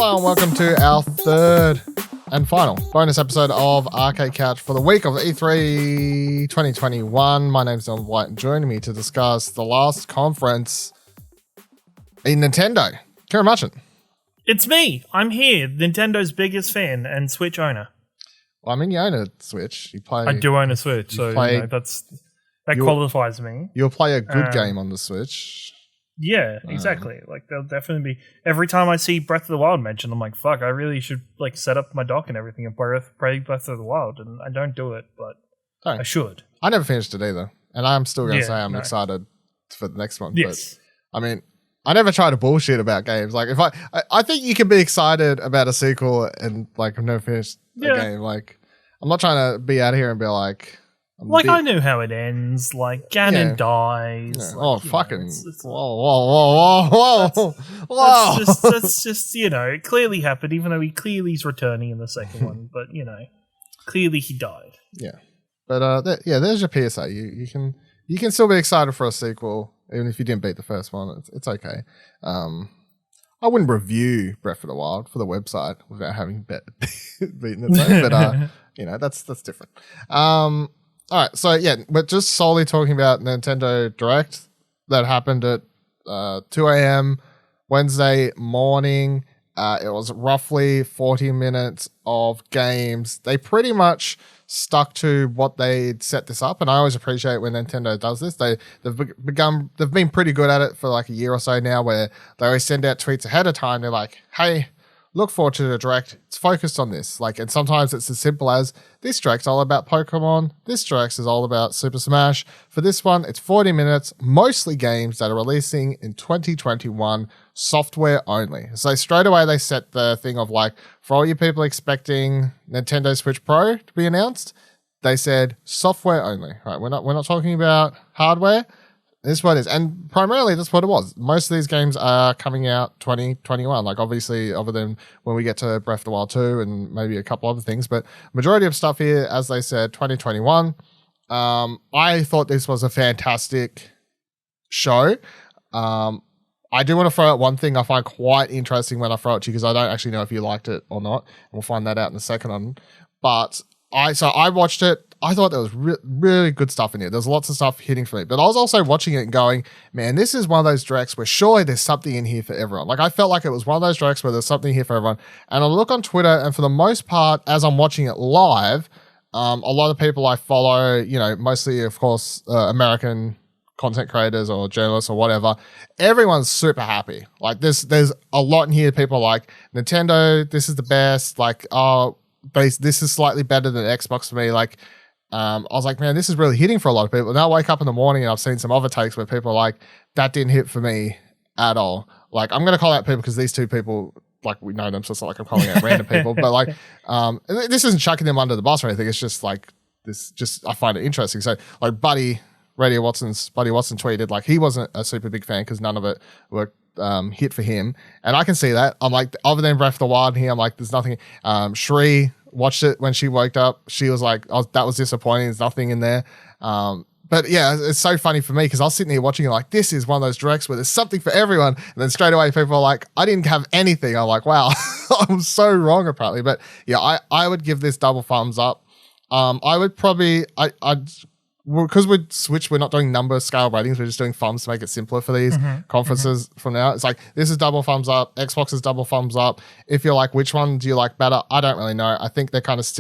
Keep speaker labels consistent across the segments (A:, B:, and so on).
A: Hello and welcome to our third and final bonus episode of Arcade Couch for the week of E3 2021. My name's Don White and joining me to discuss the last conference in Nintendo, Kieran Marchant.
B: It's me. I'm here, Nintendo's biggest fan and Switch owner.
A: Well, I mean, you own a Switch.
B: I do own a Switch, so that qualifies me.
A: You'll play a good game on the Switch.
B: Yeah, exactly. Like, there'll definitely be... Every time I see Breath of the Wild mentioned, I'm like, fuck, I really should like set up my dock and everything and play Breath of the Wild, and I don't do it, but I should.
A: I never finished it either, and I'm still going to say I'm excited for the next one.
B: Yes.
A: But, I mean... I never try to bullshit about games. Like, if I think you can be excited about a sequel and like I've never finished a game. Like, I'm not trying to be out here and be like,
B: I knew how it ends. Like, Ganon dies.
A: Yeah.
B: Like,
A: fucking! Whoa!
B: That's just it clearly happened. Even though he clearly is returning in the second one, but clearly he died.
A: Yeah, but there's your PSA. You can still be excited for a sequel. Even if you didn't beat the first one, it's okay. I wouldn't review Breath of the Wild for the website without having beaten it though, but that's different. All right, so we're just solely talking about Nintendo Direct that happened at 2 a.m. Wednesday morning. It was roughly 40 minutes of games. They pretty much stuck to what they'd set this up, and I always appreciate when Nintendo does this. They've been pretty good at it for like a year or so now, where they always send out tweets ahead of time. They're like, "Hey, look forward to the Direct. It's focused on this." Like, and sometimes it's as simple as this Direct's all about Pokemon. This Direct is all about Super Smash. For this one, it's 40 minutes, mostly games that are releasing in 2021, software only. So straight away they set the thing of like, for all you people expecting Nintendo Switch Pro to be announced, they said software only. All right, we're not talking about hardware. This is what it is. And primarily that's what it was. Most of these games are coming out 2021. Like, obviously, other than when we get to Breath of the Wild 2 and maybe a couple other things. But majority of stuff here, as they said, 2021. I thought this was a fantastic show. I do want to throw out one thing I find quite interesting when I throw it to you, because I don't actually know if you liked it or not. We'll find that out in a second on. But I watched it. I thought there was really good stuff in here. There's lots of stuff hitting for me. But I was also watching it and going, man, this is one of those directs where surely there's something in here for everyone. Like, I felt like it was one of those directs where there's something here for everyone. And I look on Twitter, and for the most part, as I'm watching it live, a lot of people I follow, mostly, of course, American content creators or journalists or whatever, everyone's super happy. Like, there's a lot in here. People are like, Nintendo, this is the best. Like, this is slightly better than Xbox for me. Like, I was like, man, this is really hitting for a lot of people. And I wake up in the morning and I've seen some other takes where people are like, that didn't hit for me at all. Like, I'm going to call out people because these two people, like, we know them, so it's not like I'm calling out random people. But like, this isn't chucking them under the bus or anything. It's just like I find it interesting. So like, Buddy Watson tweeted like he wasn't a super big fan because none of it were hit for him, and I can see that. I'm like, other than Breath of the Wild here, I'm like, there's nothing. Cherie watched it when she woke up. She was like, that was disappointing. There's nothing in there. But yeah, it's so funny for me because I was sitting here watching it like, this is one of those directs where there's something for everyone, and then straight away people are like, I didn't have anything. I'm like, wow, I'm so wrong apparently. But yeah, I would give this double thumbs up. I would probably because with Switch, we're not doing number scale ratings. We're just doing thumbs to make it simpler for these conferences from now. It's like, this is double thumbs up. Xbox is double thumbs up. If you're like, which one do you like better? I don't really know. I think they're kind of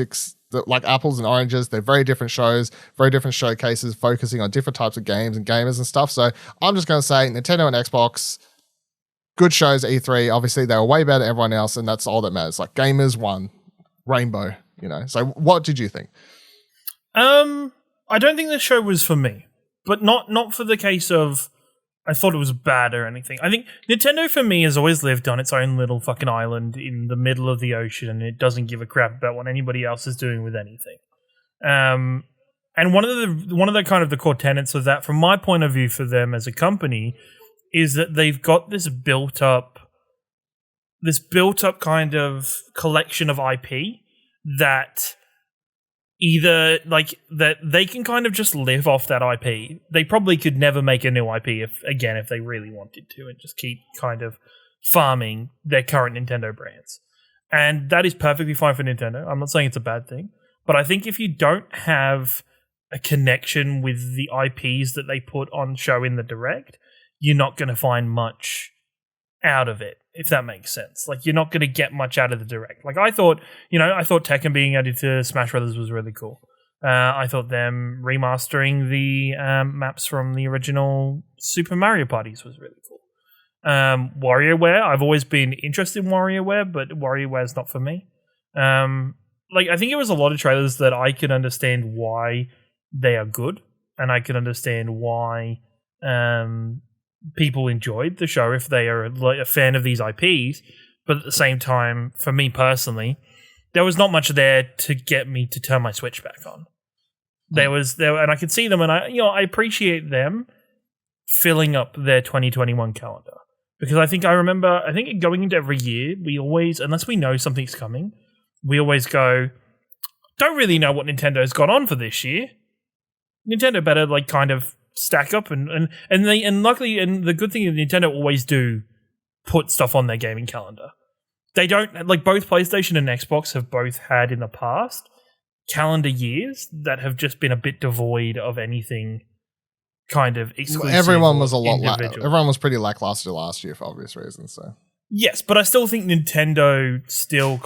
A: like apples and oranges. They're very different shows, very different showcases, focusing on different types of games and gamers and stuff. So I'm just going to say Nintendo and Xbox, good shows at E3. Obviously, they were way better than everyone else, and that's all that matters. Like, gamers won. Rainbow, So what did you think?
B: I don't think the show was for me, but not for the case of I thought it was bad or anything. I think Nintendo for me has always lived on its own little fucking island in the middle of the ocean, and it doesn't give a crap about what anybody else is doing with anything. And one of the kind of the core tenets of that, from my point of view, for them as a company, is that they've got this built up kind of collection of IP that either like that they can kind of just live off that IP. They probably could never make a new IP if they really wanted to, and just keep kind of farming their current Nintendo brands. And that is perfectly fine for Nintendo. I'm not saying it's a bad thing. But I think if you don't have a connection with the IPs that they put on show in the Direct, you're not going to find much out of it, if that makes sense. Like, you're not going to get much out of the Direct. Like, I thought Tekken being added to Smash Brothers was really cool. I thought them remastering the maps from the original Super Mario parties was really cool. WarioWare, I've always been interested in WarioWare, but WarioWare's not for me. I think it was a lot of trailers that I could understand why they are good, and I can understand why people enjoyed the show if they are a fan of these IPs. But at the same time, for me personally, there was not much there to get me to turn my Switch back on. There, and I could see them, and I appreciate them filling up their 2021 calendar, because I think going into every year, we always, unless we know something's coming, we always go, don't really know what Nintendo's got on for this year. Nintendo better kind of stack up and luckily, and the good thing is Nintendo always do put stuff on their gaming calendar. They don't, both PlayStation and Xbox have both had in the past calendar years that have just been a bit devoid of anything kind of exclusive.
A: Everyone was pretty lackluster last year for obvious reasons. So
B: yes, but I still think Nintendo still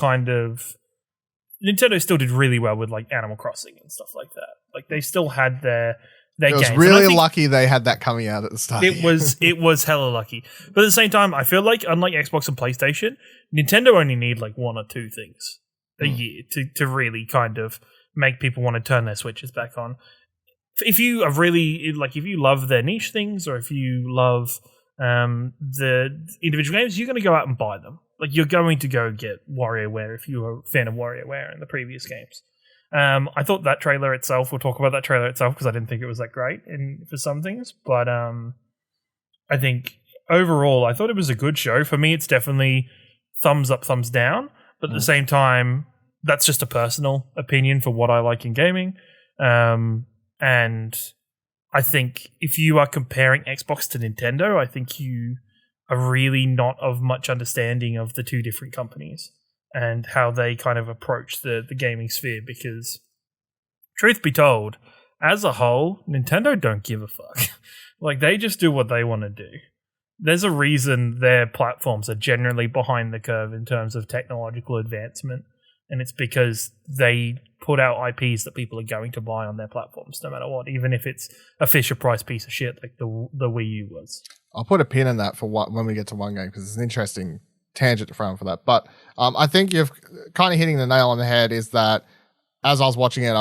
B: did really well with Animal Crossing and stuff like that. They still had their games.
A: It was really lucky they had that coming out at the start.
B: It was hella lucky. But at the same time, I feel like unlike Xbox and PlayStation, Nintendo only need one or two things a year to really kind of make people want to turn their Switches back on. If you are really if you love their niche things, or if you love the individual games, you're going to go out and buy them. You're going to go get WarioWare if you're a fan of WarioWare in the previous games. I thought that trailer itself, we'll talk about that trailer itself because I didn't think it was that great for some things. But I think overall, I thought it was a good show. For me, it's definitely thumbs up, thumbs down. But at the same time, that's just a personal opinion for what I like in gaming. And I think if you are comparing Xbox to Nintendo, I think you are really not of much understanding of the two different companies and how they kind of approach the gaming sphere, because truth be told, as a whole, Nintendo don't give a fuck. They just do what they want to do. There's a reason their platforms are generally behind the curve in terms of technological advancement, and it's because they put out IPs that people are going to buy on their platforms no matter what, even if it's a Fisher-Price piece of shit like the Wii U was. I'll
A: put a pin in that for when we get to one game, because it's an interesting tangent to front for that. But I think you've kind of hitting the nail on the head is that as I was watching it,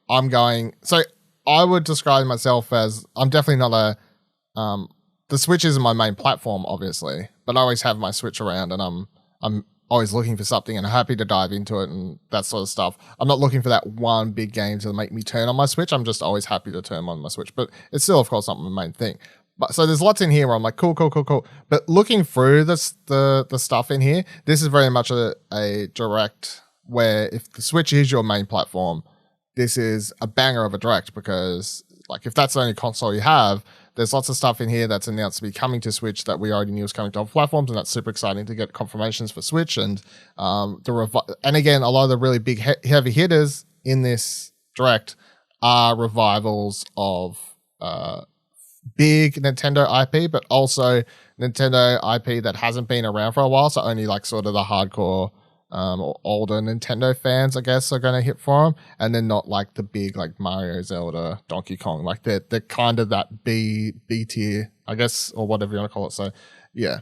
A: I'm going... So I would describe myself as... I'm definitely not a... the Switch isn't my main platform, obviously, but I always have my Switch around, and I'm always looking for something and happy to dive into it and that sort of stuff. I'm not looking for that one big game to make me turn on my Switch. I'm just always happy to turn on my Switch, but it's still, of course, not my main thing. But so there's lots in here where I'm like, cool. But looking through the stuff in here, this is very much a direct where if the Switch is your main platform, this is a banger of a direct, because if that's the only console you have, there's lots of stuff in here that's announced to be coming to Switch that we already knew was coming to other platforms, and that's super exciting to get confirmations for Switch. And and again, a lot of the really big heavy hitters in this direct are revivals of big Nintendo IP, but also Nintendo IP that hasn't been around for a while, so only sort of the hardcore or older Nintendo fans, I guess, are going to hit for them, and then not the big Mario, Zelda, Donkey Kong. They're kind of that B tier, I guess, or whatever you want to call it. So yeah.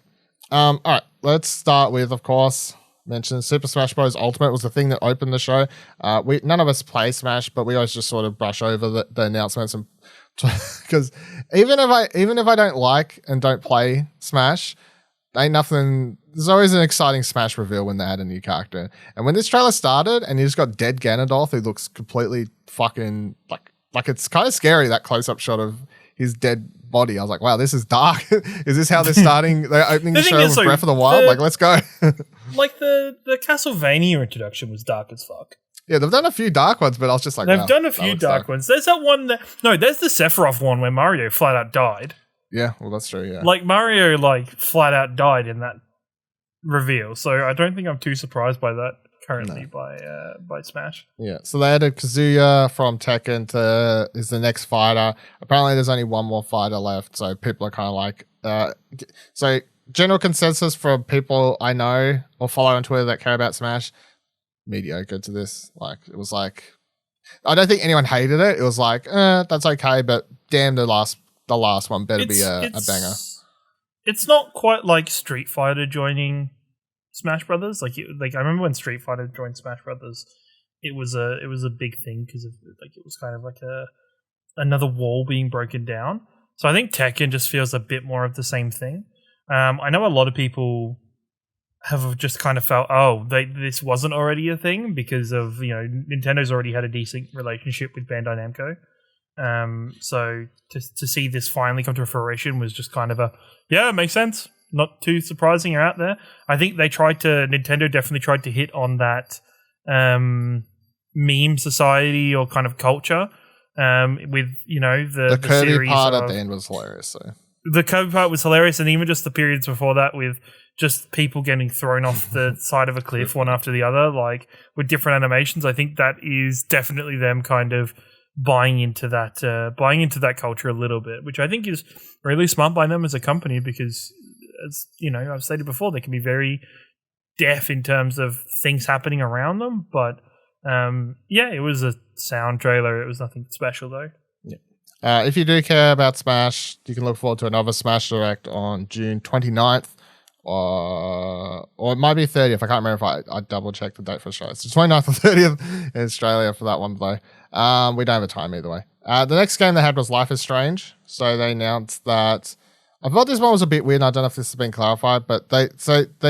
A: All right, let's start with, of course, mentioned Super Smash Bros. Ultimate was the thing that opened the show. None of us play Smash, but we always just sort of brush over the announcements, and because even if I don't like and don't play Smash, ain't nothing. There's always an exciting Smash reveal when they add a new character. And when this trailer started and you just got dead Ganondorf, who looks completely fucking like it's kind of scary, that close-up shot of his dead body. I was like, wow, this is dark. Is this how they're starting? They're opening the show with Breath of the Wild? Let's go.
B: The Castlevania introduction was dark as fuck.
A: Yeah, they've done a few dark ones, but I was just like,
B: they've done a few dark ones. There's that one there's the Sephiroth one where Mario flat out died.
A: Yeah, well, that's true, yeah.
B: Mario, flat out died in that reveal. So I don't think I'm too surprised by that currently by Smash.
A: Yeah, so they added Kazuya from Tekken to is the next fighter. Apparently, there's only one more fighter left, so people are kind of like, so general consensus from people I know or follow on Twitter that care about Smash, mediocre to this. Like, it was like, I don't think anyone hated it. It was like, that's okay, but damn, the last one better be a banger.
B: It's not quite like Street Fighter joining Smash Brothers. Like I remember when Street Fighter joined Smash Brothers, it was a big thing because of like it was kind of like another wall being broken down. So I think Tekken just feels a bit more of the same thing. I know a lot of people have just kind of felt, this wasn't already a thing because of, Nintendo's already had a decent relationship with Bandai Namco. So to see this finally come to fruition was just kind of it makes sense. Not too surprising or out there. I think Nintendo definitely tried to hit on that meme society or kind of culture with, the
A: curvy part at the end was hilarious. So.
B: The curvy part was hilarious, and even just the periods before that with just people getting thrown off the side of a cliff one after the other, like with different animations. I think that is definitely them kind of buying into that culture a little bit, which I think is really smart by them as a company because, as I've stated before, they can be very deaf in terms of things happening around them. But it was a sound trailer. It was nothing special though.
A: Yeah. If you do care about Smash, you can look forward to another Smash Direct on June 29th. Or it might be 30th. I can't remember if I double checked the date for Australia. It's 29th or 30th in Australia for that one though. We don't have a time either way. The next game they had was Life is Strange. So they announced that. I thought this one was a bit weird. And I don't know if this has been clarified, but they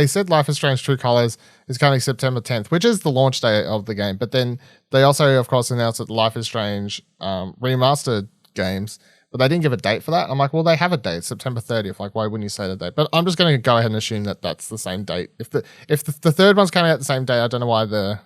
A: said Life is Strange True Colors is coming September 10th, which is the launch day of the game. But then they also, of course, announced that Life is Strange remastered games, but they didn't give a date for that. I'm like, well, they have a date, September 30th. Like, why wouldn't you say the date? But I'm just going to go ahead and assume that that's the same date. If the third one's coming out the same day, I don't know why the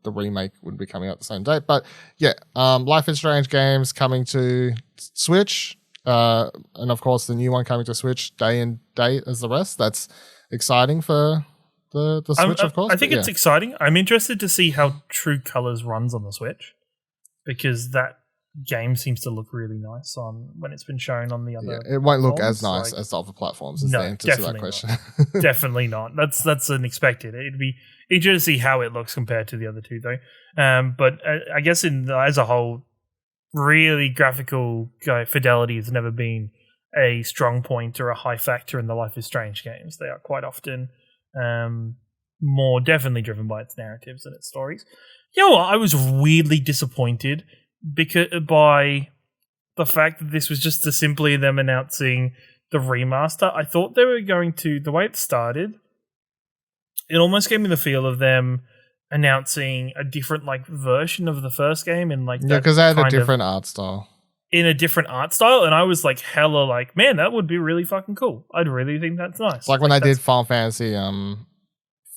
A: remake wouldn't be coming out the same date. But yeah, Life is Strange games coming to Switch, and of course the new one coming to Switch day and date as the rest. That's exciting for the Switch, of course.
B: I think it's exciting. I'm interested to see how True Colors runs on the Switch because that game seems to look really nice on when it's been shown on the other.
A: Yeah, it won't look as nice as the other platforms. Is the answer to that question?
B: Definitely not. That's unexpected. It'd be interesting to see how it looks compared to the other two, though. But I guess as a whole, really graphical fidelity has never been a strong point or a high factor in the Life is Strange games. They are quite often more definitely driven by its narratives and its stories. You know what? I was weirdly disappointed by the fact that this was just simply them announcing the remaster. I thought they were going to, the way it started, it almost gave me the feel of them announcing a different version of the first game in
A: because they had a different art style.
B: In a different art style, and I was hella man, that would be really fucking cool. I'd really think that's nice.
A: Like when they did Final Fantasy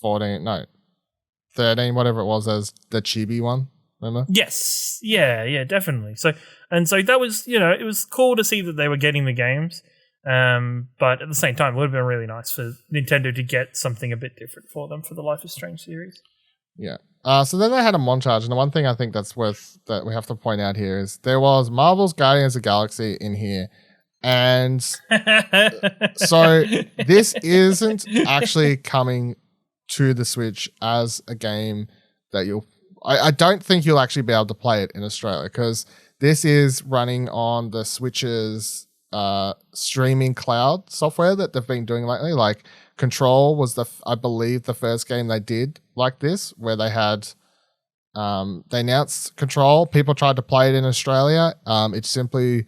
A: 13, whatever it was, as the chibi one. Remember?
B: Yes. Yeah, definitely. So that was, it was cool to see that they were getting the games. But at the same time, it would have been really nice for Nintendo to get something a bit different for them for the Life is Strange series.
A: Yeah. So then they had a montage, and the one thing I think that we have to point out here is there was Marvel's Guardians of the Galaxy in here. And so this isn't actually coming to the Switch as a game that I don't think you'll actually be able to play it in Australia because this is running on the Switch's streaming cloud software that they've been doing lately. Like Control was I believe the first game they did like this, where they had they announced Control. People tried to play it in Australia. It simply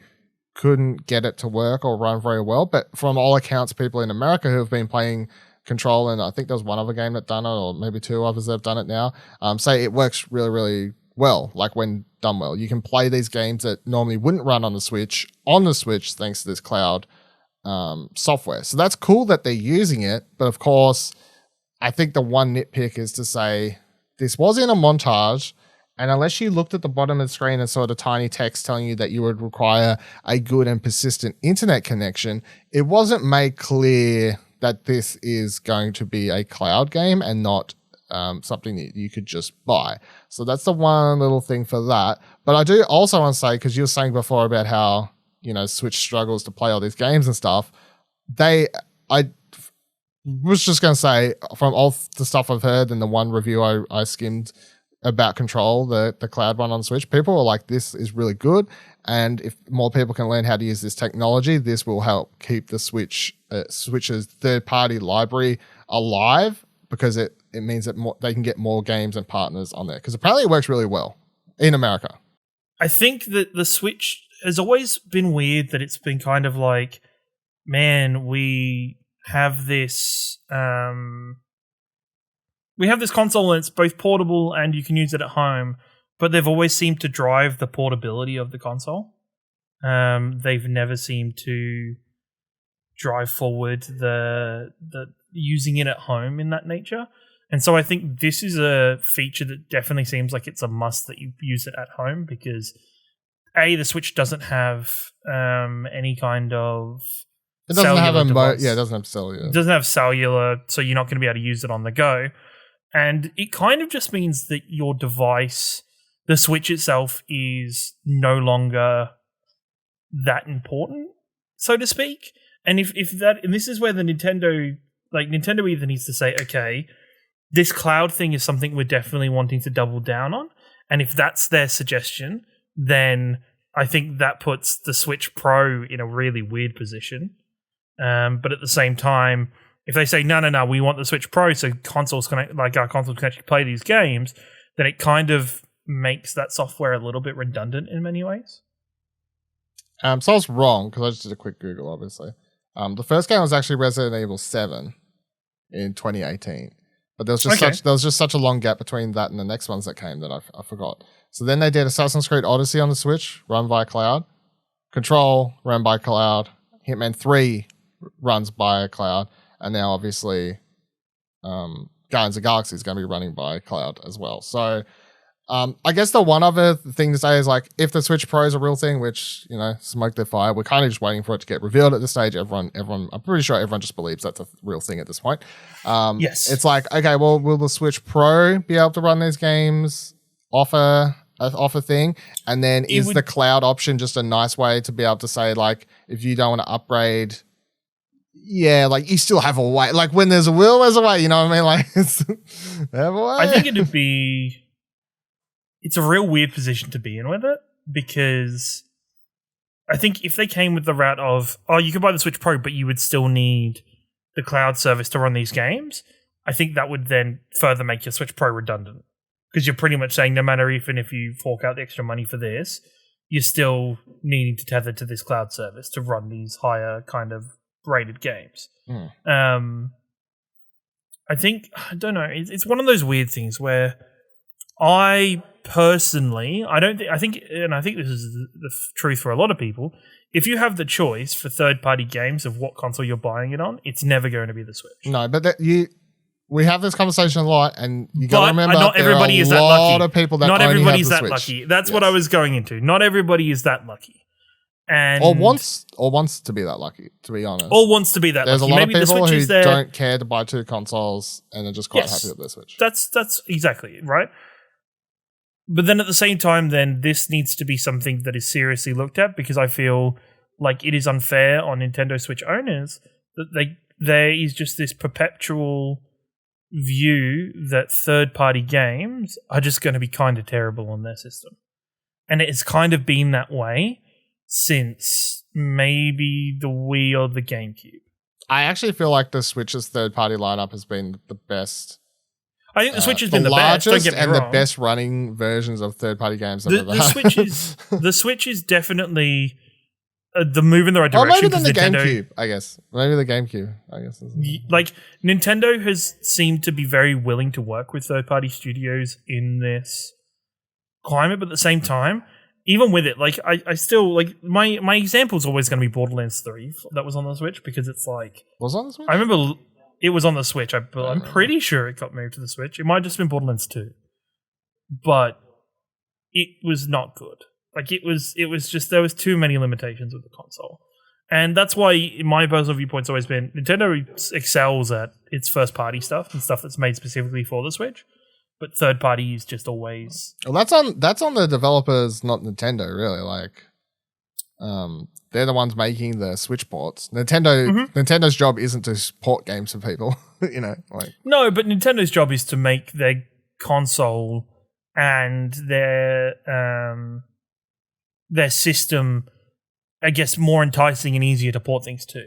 A: couldn't get it to work or run very well. But from all accounts, people in America who have been playing Control, and I think there was one other game that done it, or maybe two others that have done it now, say it works really, really well, like when done well. You can play these games that normally wouldn't run on the Switch thanks to this cloud software. So that's cool that they're using it, but of course, I think the one nitpick is to say this was in a montage, and unless you looked at the bottom of the screen and saw the tiny text telling you that you would require a good and persistent internet connection, it wasn't made clear that this is going to be a cloud game and not something that you could just buy. So that's the one little thing for that. But I do also want to say, because you were saying before about how, Switch struggles to play all these games and stuff, I was just going to say, from all the stuff I've heard and the one review I skimmed about Control, the cloud one on Switch, people were like, this is really good. And if more people can learn how to use this technology, this will help keep the Switch's third-party library alive, because it means that they can get more games and partners on there. Because apparently it works really well in America.
B: I think that the Switch has always been weird, that it's been kind of like, man, we have this console and it's both portable and you can use it at home, but they've always seemed to drive the portability of the console. They've never seemed to drive forward the using it at home in that nature. And so I think this is a feature that definitely seems like it's a must that you use it at home, because the Switch doesn't have any kind of
A: it doesn't have
B: it
A: doesn't have cellular.
B: It doesn't have cellular, so you're not going to be able to use it on the go. And it kind of just means that your device, the Switch itself, is no longer that important, so to speak. And if that, and this is where the Nintendo either needs to say, okay, this cloud thing is something we're definitely wanting to double down on. And if that's their suggestion, then I think that puts the Switch Pro in a really weird position. But at the same time, if they say, no, we want the Switch Pro so our consoles can actually play these games, then it kind of makes that software a little bit redundant in many ways.
A: So I was wrong, because I just did a quick Google, obviously. The first game was actually Resident Evil 7 in 2018. But there was just such a long gap between that and the next ones that came that I forgot. So then they did Assassin's Creed Odyssey on the Switch, run by cloud. Control, run by cloud. Hitman 3 runs by cloud. And now, obviously, Guardians of the Galaxy is going to be running by cloud as well. So I guess the one other thing to say is, like, if the Switch Pro is a real thing, which, smoke their fire, we're kind of just waiting for it to get revealed at this stage. Everyone, I'm pretty sure everyone just believes that's a real thing at this point.
B: Yes.
A: It's like, okay, well, will the Switch Pro be able to run these games off a thing? And then is the cloud option just a nice way to be able to say, like, if you don't want to upgrade, like, you still have a way. Like, when there's a will, there's a way, you know what I mean? Like, have a way.
B: I think it'd be... It's a real weird position to be in with it, because I think if they came with the route of, you could buy the Switch Pro, but you would still need the cloud service to run these games, I think that would then further make your Switch Pro redundant. Because you're pretty much saying, no matter even if you fork out the extra money for this, you're still needing to tether to this cloud service to run these higher kind of rated games. I don't know, it's one of those weird things where I personally, I think this is the truth for a lot of people, if you have the choice for third-party games of what console you're buying it on, it's never going to be the Switch.
A: No, but we have this conversation a lot, and you got to remember
B: not everybody is that lucky.
A: A lot of people that
B: not
A: only
B: everybody's
A: have the
B: that
A: Switch.
B: lucky. That's what I was going into. Not everybody is that lucky. And
A: or wants to be that lucky, to be honest.
B: Or wants to be that
A: There's
B: lucky.
A: There's a lot
B: Maybe
A: of people
B: the
A: who
B: is there.
A: don't care to buy two consoles and are just quite happy with their Switch.
B: That's exactly right. But then at the same time, then this needs to be something that is seriously looked at, because I feel like it is unfair on Nintendo Switch owners that there is just this perpetual view that third-party games are just going to be kind of terrible on their system. And it's kind of been that way since maybe the Wii or the GameCube.
A: I actually feel like the Switch's third-party lineup has been the best.
B: I think the Switch has been the best. Don't get me
A: and
B: wrong.
A: The best running versions of third-party games I've ever had.
B: The Switch is definitely the move in the right direction.
A: Or maybe than the GameCube, I guess. Maybe the GameCube, I guess.
B: Like, Nintendo has seemed to be very willing to work with third-party studios in this climate, but at the same time, even with it, like, I still, like, my example is always going to be Borderlands 3 that was on the Switch, because it's like...
A: Was it on the Switch?
B: I remember it was on the Switch. I'm pretty sure it got moved to the Switch. It might have just been Borderlands 2. But it was not good. Like, it was just, there was too many limitations with the console. And that's why my personal viewpoint's always been Nintendo excels at its first-party stuff and stuff that's made specifically for the Switch, but third-party is just always...
A: Well, that's on the developers, not Nintendo, really. Like, they're the ones making the Switch ports. Nintendo's job isn't to port games for people, you know. Like
B: no, but Nintendo's job is to make their console and their system, I guess, more enticing and easier to port things to.
A: I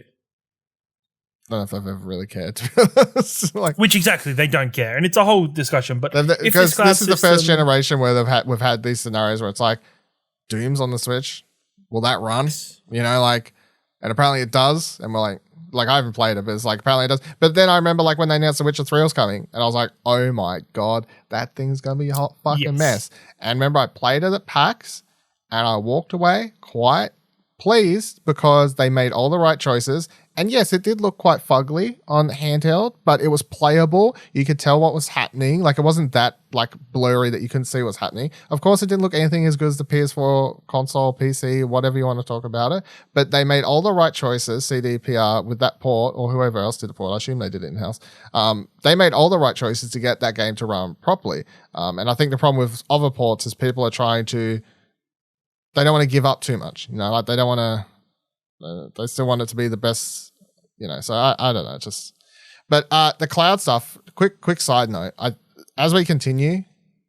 A: don't know if I've ever really cared, to be honest. Like,
B: which exactly, they don't care. And it's a whole discussion. But
A: because this is the first generation where we've had these scenarios where it's like, Doom's on the Switch, will that run? You know, like, and apparently it does. And we're like I haven't played it, but it's like, apparently it does. But then I remember like when they announced The Witcher 3 was coming, and I was like, oh my God, that thing's going to be a hot fucking mess. And remember I played it at PAX, and I walked away quite pleased because they made all the right choices. And yes, it did look quite fugly on handheld, but it was playable. You could tell what was happening. Like, it wasn't that like blurry that you couldn't see what's happening. Of course, it didn't look anything as good as the PS4 console, PC, whatever you want to talk about it. But they made all the right choices, CDPR, with that port, or whoever else did the port. I assume they did it in-house. They made all the right choices to get that game to run properly. And I think the problem with other ports is people are trying to... They don't want to give up too much. You know, like they don't want to... they still want it to be the best... You know, so I don't know, just, but the cloud stuff. Quick side note: as we continue,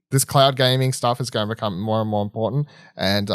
A: this cloud gaming stuff is going to become more and more important, and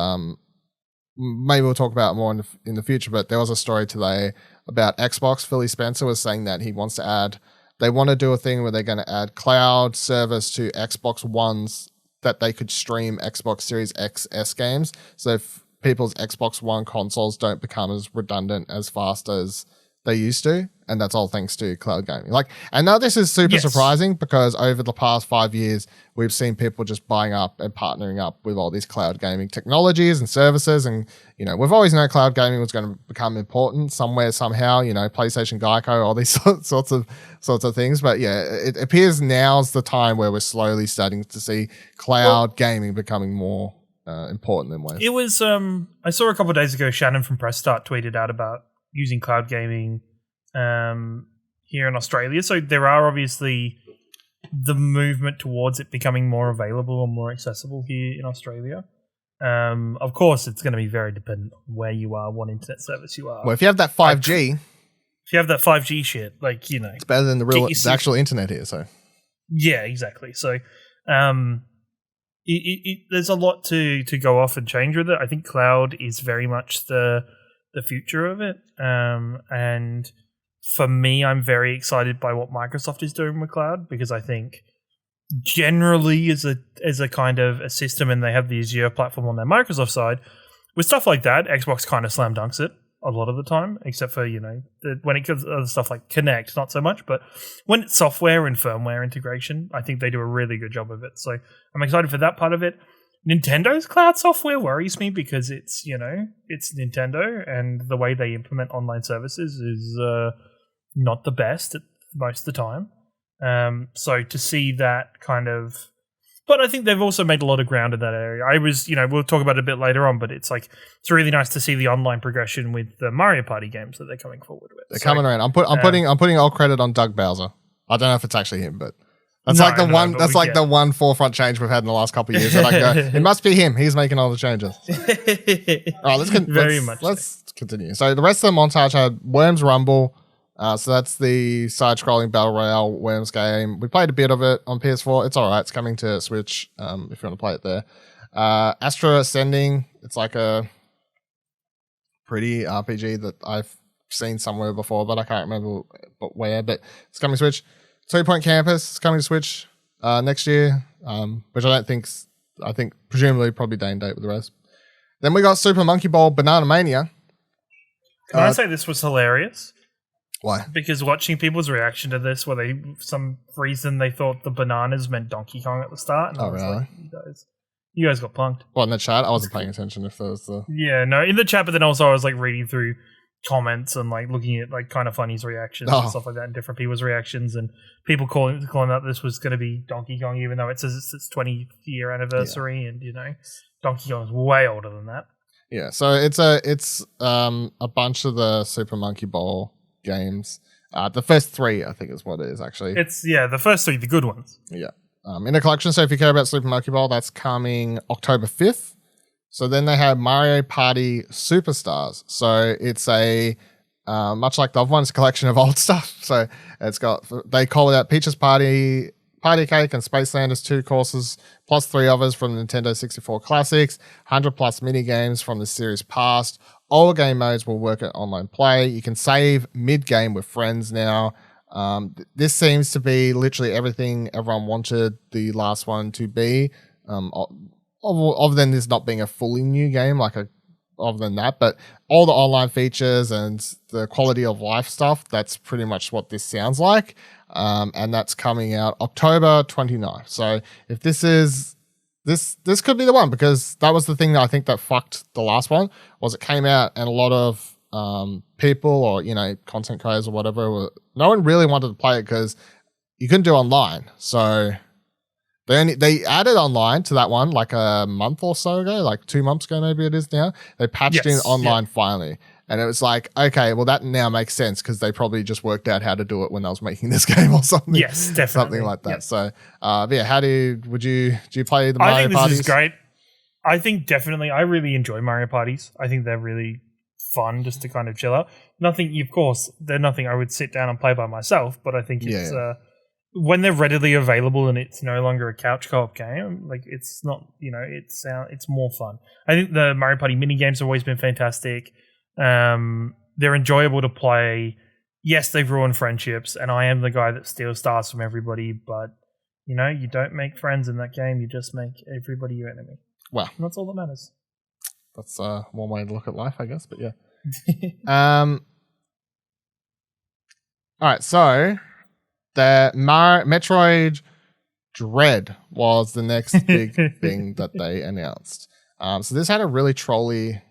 A: maybe we'll talk about it more in the future. But there was a story today about Xbox. Philly Spencer was saying that he wants to add. They want to do a thing where they're going to add cloud service to Xbox Ones that they could stream Xbox Series XS games. So if people's Xbox One consoles don't become as redundant as fast as they used to, and that's all thanks to cloud gaming. Like, and now this is super surprising because over the past 5 years, we've seen people just buying up and partnering up with all these cloud gaming technologies and services. And, you know, we've always known cloud gaming was going to become important somewhere, somehow, you know, PlayStation Geico, all these sorts of things. But yeah, it appears now's the time where we're slowly starting to see cloud gaming becoming more important than ways.
B: It was, I saw a couple of days ago, Shannon from Press Start tweeted out about using cloud gaming here in Australia. So there are obviously the movement towards it becoming more available and more accessible here in Australia. Of course, it's going to be very dependent on where you are, what internet service you are.
A: Well, if you have that 5G...
B: if you have that 5G shit, like, you know...
A: It's better than the actual internet here, so...
B: Yeah, exactly. So there's a lot to go off and change with it. I think cloud is very much the future of it. And for me, I'm very excited by what Microsoft is doing with cloud, because I think generally as a kind of a system, and they have the Azure platform on their Microsoft side, with stuff like that, Xbox kind of slam dunks it a lot of the time, except for, you know, when it comes to other stuff like Kinect, not so much, but when it's software and firmware integration, I think they do a really good job of it. So I'm excited for that part of it. Nintendo's cloud software worries me because it's, you know, it's Nintendo, and the way they implement online services is not the best at most of the time. So to see that kind of... But I think they've also made a lot of ground in that area. I was, you know, we'll talk about it a bit later on, but it's like, it's really nice to see the online progression with the Mario Party games that they're coming forward with.
A: They're coming around. I'm putting all credit on Doug Bowser. I don't know if it's actually him, but... That's the one forefront change we've had in the last couple of years. That I go, it must be him. He's making all the changes. All right, let's continue. So the rest of the montage had Worms Rumble. So that's the side-scrolling battle royale Worms game. We played a bit of it on PS4. It's all right. It's coming to Switch if you want to play it there. Astra Ascending. It's like a pretty RPG that I've seen somewhere before, but I can't remember where. But it's coming to Switch. 2 Point Campus is coming to Switch next year, which I think presumably probably day and date with the rest. Then we got Super Monkey Ball Banana Mania.
B: Can I say this was hilarious?
A: Why?
B: Because watching people's reaction to this, where they, for some reason, they thought the bananas meant Donkey Kong at the start. And I was
A: really?
B: Like, you guys got punked.
A: Well, in the chat, I wasn't paying attention if there was the...
B: Yeah, no, in the chat, but then also I was like reading through comments and like looking at like Kind of Funny's reactions and stuff like that, and different people's reactions, and people calling that this was going to be Donkey Kong, even though it says it's its 20th year anniversary, and you know, Donkey Kong is way older than that.
A: Yeah, so it's a bunch of the Super Monkey Ball games. The first 3, I think, is what it is actually.
B: It's the first 3, the good ones.
A: Yeah. In a collection. So if you care about Super Monkey Ball, that's coming October 5th. So then they have Mario Party Superstars. So it's a much like the other one, it's a collection of old stuff. So it's got, they call it out Peach's Party Cake and Spacelanders 2 courses, plus 3 others from Nintendo 64 Classics, 100 plus mini games from the series past. All game modes will work at online play. You can save mid-game with friends now. This seems to be literally everything everyone wanted the last one to be. Other than this not being a fully new game, other than that, but all the online features and the quality of life stuff, that's pretty much what this sounds like. And that's coming out October 29th. So if this is, this could be the one, because that was the thing that I think that fucked the last one, was it came out and a lot of people or, content creators or whatever, no one really wanted to play it because you couldn't do online. So they added online to that one like a month or so ago, like 2 months ago, maybe it is now. They patched in online finally. And it was like, okay, well, that now makes sense because they probably just worked out how to do it when I was making this game or something.
B: Yes, definitely.
A: Something like that. Yep. So, yeah, do you play the Mario Parties?
B: I think this is great. I think definitely, I really enjoy Mario Parties. I think they're really fun just to kind of chill out. Of course, they're nothing I would sit down and play by myself, but I think it's... when they're readily available and it's no longer a couch co-op game, it's not, it's more fun. I think the Mario Party mini games have always been fantastic. They're enjoyable to play. Yes, they've ruined friendships, and I am the guy that steals stars from everybody, but, you don't make friends in that game, you just make everybody your enemy.
A: Well,
B: and that's all that matters.
A: That's one way to look at life, I guess, but yeah. All right, so... The Metroid Dread was the next big thing that they announced. So this had a really trolly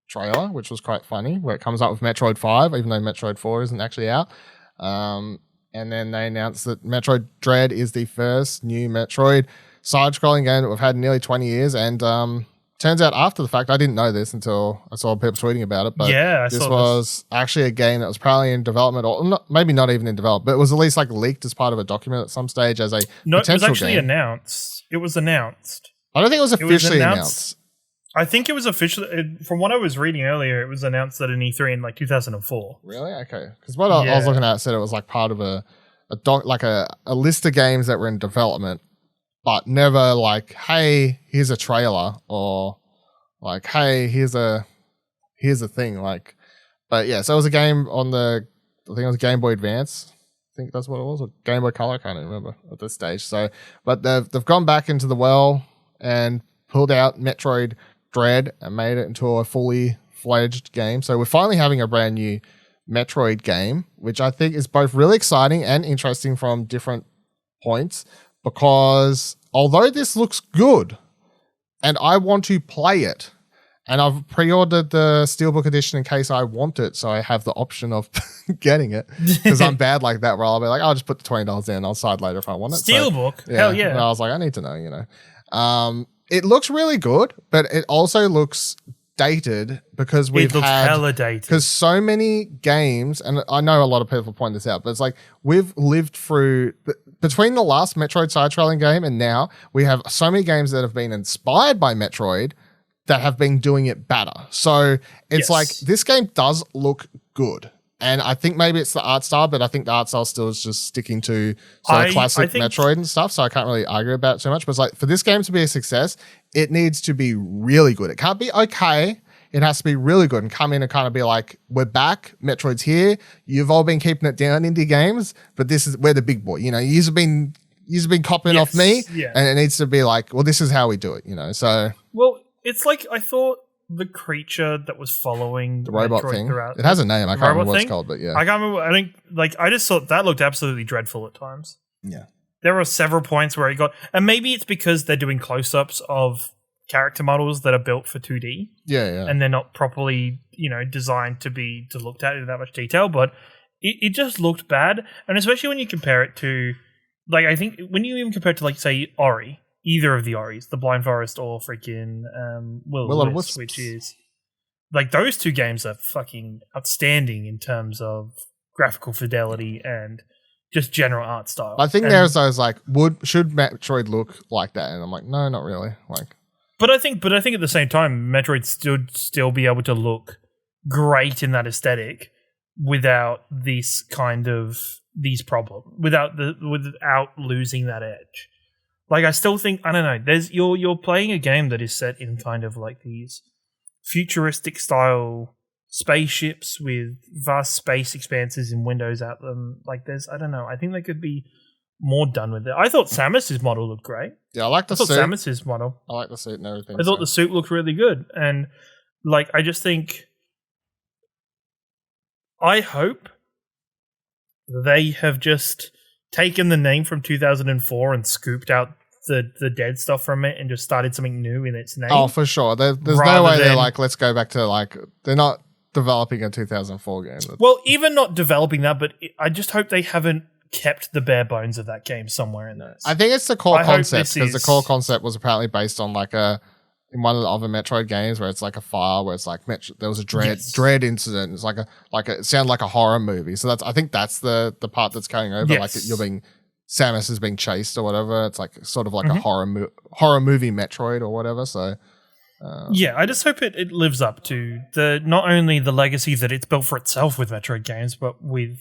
A: trailer, which was quite funny, where it comes up with Metroid 5, even though Metroid 4 isn't actually out. And then they announced that Metroid Dread is the first new Metroid side-scrolling game that we've had in nearly 20 years. And turns out after the fact, I didn't know this until I saw people tweeting about it, but this was actually a game that was probably in development, or maybe not even in development, but it was at least leaked as part of a document at some stage as a potential game.
B: It was actually announced. It was announced.
A: I don't think it was officially announced.
B: I think it was officially, from what I was reading earlier, it was announced at an E3 in 2004.
A: Really? Okay. Because what I was looking at said it was part of a list of games that were in development, but never hey, here's a trailer, or hey, here's a thing. But yeah, so it was a game on I think it was Game Boy Advance. I think that's what it was, or Game Boy Color. I can't even remember at this stage. So, but they've gone back into the well and pulled out Metroid Dread and made it into a fully fledged game. So we're finally having a brand new Metroid game, which I think is both really exciting and interesting from different points. Because although this looks good and I want to play it, and I've pre-ordered the Steelbook edition in case I want it, so I have the option of getting it, because I'm bad like that, where I'll be like, I'll just put the $20 in, I'll decide later if I want it.
B: Steelbook?
A: So,
B: hell yeah.
A: And I was like, I need to know, It looks really good, but it also looks dated because
B: hella dated.
A: Because so many games, and I know a lot of people point this out, but it's we've lived through between the last Metroid side-scrolling game and now, we have so many games that have been inspired by Metroid that have been doing it better. So it's this game does look good. And I think maybe it's the art style, but I think the art style still is just sticking to classic Metroid and stuff. So I can't really argue about it too much. But it's for this game to be a success, it needs to be really good. It can't be okay. It has to be really good and come in and kind of be we're back. Metroid's here. You've all been keeping it down, indie games, but we're the big boy. You've been copying off me, and it needs to be well, this is how we do it. So
B: well, it's I thought the creature that was following
A: the robot
B: Metroid
A: thing.
B: Throughout,
A: it has a name. I can't remember what it's called, but yeah,
B: I can't remember. I think I just thought that looked absolutely dreadful at times.
A: Yeah,
B: there were several points where and maybe it's because they're doing close-ups of character models that are built for 2D.
A: Yeah.
B: And they're not properly, designed to be looked at in that much detail, but it just looked bad. And especially when you compare it to I think when you even compare it to say Ori, either of the Oris, the Blind Forest or freaking Will-O-the-Wisp, which is like those two games are fucking outstanding in terms of graphical fidelity and just general art style.
A: I think there's those like, should Metroid look like that? And I'm like, no, not really. Like,
B: but I think at the same time, Metroid should still be able to look great in that aesthetic without these problems, without losing that edge. Like, I still think, I don't know, you're playing a game that is set in kind of like these futuristic style spaceships with vast space expanses and windows out them. Like, I don't know, I think they could be more done with it. I thought Samus's model looked great.
A: Yeah, I like the suit.
B: Samus's model.
A: I like the suit and everything.
B: I thought the suit looked really good. And, like, I just think, I hope they have just taken the name from 2004 and scooped out the dead stuff from it and just started something new in its name.
A: Oh, for sure. There's no way they're like, let's go back to like, they're not developing a 2004 game.
B: Well, even not developing that, but I just hope they haven't kept the bare bones of that game somewhere in there.
A: I think it's the core concept, because the core concept was apparently based on like in one of the other Metroid games where it's like a file where it's like there was a dread incident. It's it sounded like a horror movie. So I think that's the part that's carrying over.
B: Yes.
A: Like Samus is being chased or whatever. It's like sort of like a horror movie Metroid or whatever. So
B: yeah, I just hope it lives up to not only the legacy that it's built for itself with Metroid games, but with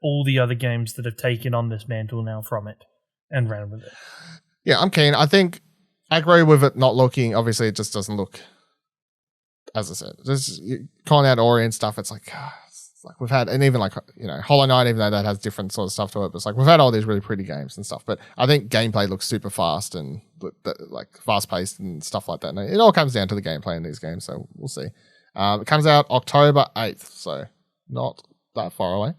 B: all the other games that have taken on this mantle now from it and ran with it.
A: Yeah, I'm keen. I agree with it not looking. Obviously, it just doesn't look. As I said, just calling out Ori and stuff. It's like we've had, and even like Hollow Knight, even though that has different sort of stuff to it, but it's like we've had all these really pretty games and stuff. But I think gameplay looks super fast and like fast paced and stuff like that. And it all comes down to the gameplay in these games, so we'll see. It comes out October 8th, so not that far away.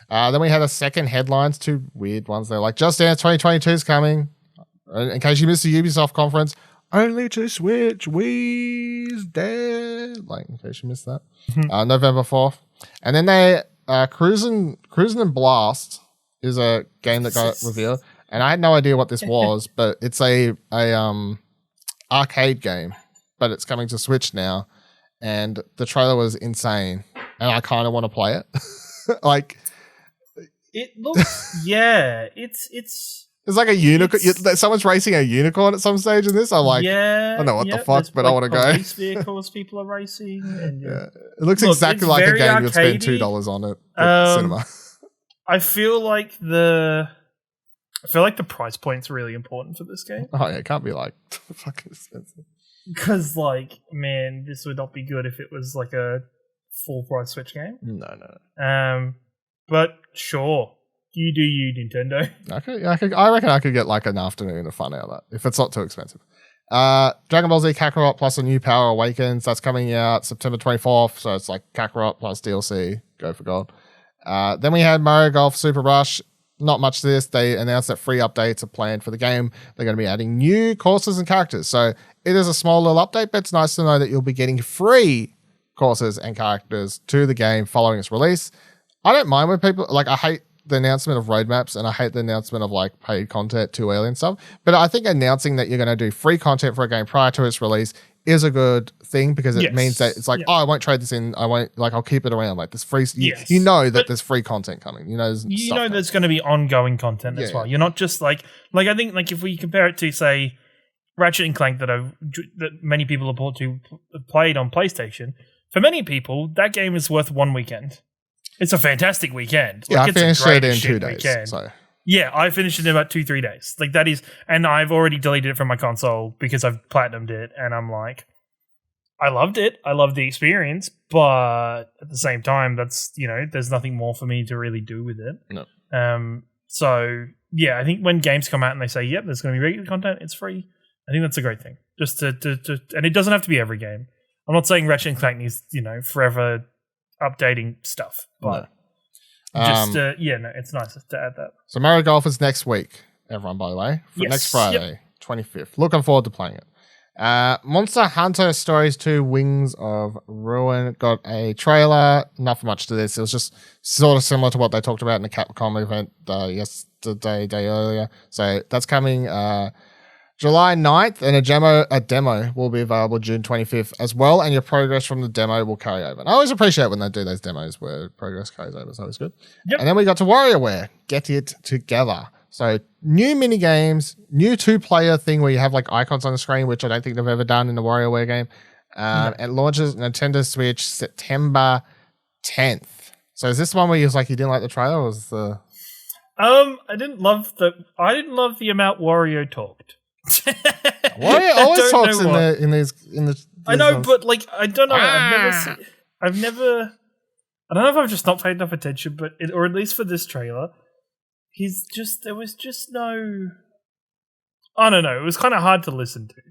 A: Then we had a second headlines, two weird ones. They're like Just Dance 2022 is coming. In case you missed the Ubisoft conference, only to Switch, Wii's dead. Like, in case you missed that. November 4th. And then they, Cruisin' and Blast is a game that got revealed. And I had no idea what this was, but it's a arcade game. But it's coming to Switch now. And the trailer was insane. And I kind of want to play it. Like,
B: it looks, yeah, it's
A: like a unicorn. Someone's racing a unicorn at some stage in this. I'm like, I don't know what the fuck, but I want to go.
B: Police vehicles people are racing. And,
A: yeah. It looks exactly like a game you'd spend $2 on it at cinema.
B: I feel like the price point's really important for this game.
A: Oh yeah, it can't be like fucking expensive.
B: Because like, man, this would not be good if it was like a full price Switch game.
A: No.
B: But sure. You do you, Nintendo.
A: I reckon I could get like an afternoon of fun out of that if it's not too expensive. Dragon Ball Z Kakarot plus a new Power Awakens. That's coming out September 24th. So it's like Kakarot plus DLC. Go for gold. Then we had Mario Golf Super Rush. Not much to this. They announced that free updates are planned for the game. They're going to be adding new courses and characters. So it is a small little update, but it's nice to know that you'll be getting free courses and characters to the game following its release. I don't mind when people, like, I hate the announcement of roadmaps and I hate the announcement of like paid content too early and stuff. But I think announcing that you're going to do free content for a game prior to its release is a good thing, because it means that it's like, I won't trade this in. I'll keep it around. Like this free, you know that there's free content coming. There's going to be ongoing content as well. You're not just like I think like if we compare it to say Ratchet and Clank that many people have played on PlayStation. For many people, that game is worth one weekend. It's a fantastic weekend. I finished it in 2 days. So.
B: Yeah, I finished it in about 2-3 days. Like that is, and I've already deleted it from my console because I've platinumed it, and I'm like, I loved it. I loved the experience, but at the same time, that's there's nothing more for me to really do with it.
A: No.
B: So yeah, I think when games come out and they say, "Yep, there's going to be regular content, it's free," I think that's a great thing. Just to and it doesn't have to be every game. I'm not saying Ratchet and Clank needs forever updating stuff, but it's nice to add that.
A: So Mario Golf is next week, everyone, by the way, next Friday, 25th. Looking forward to playing it. Monster Hunter Stories 2 Wings of Ruin got a trailer. Nothing much to this. It was just sort of similar to what they talked about in the Capcom event yesterday, day earlier. So that's coming July 9th, and a demo will be available June 25th as well, and your progress from the demo will carry over. And I always appreciate when they do those demos where progress carries over. It's always good.
B: Yep.
A: And then we got to WarioWare. Get it together. So new mini games, new 2-player thing where you have like icons on the screen, which I don't think they've ever done in a WarioWare game. No. It launches Nintendo Switch September 10th. So is this the one where you didn't like the trailer, or was the?
B: I didn't love the amount Wario talked.
A: Wario always talks in the.
B: I know, but like I don't know. I've never. I don't know if I've just not paid enough attention, but or at least for this trailer, there was just no. I don't know. It was kind of hard to listen to.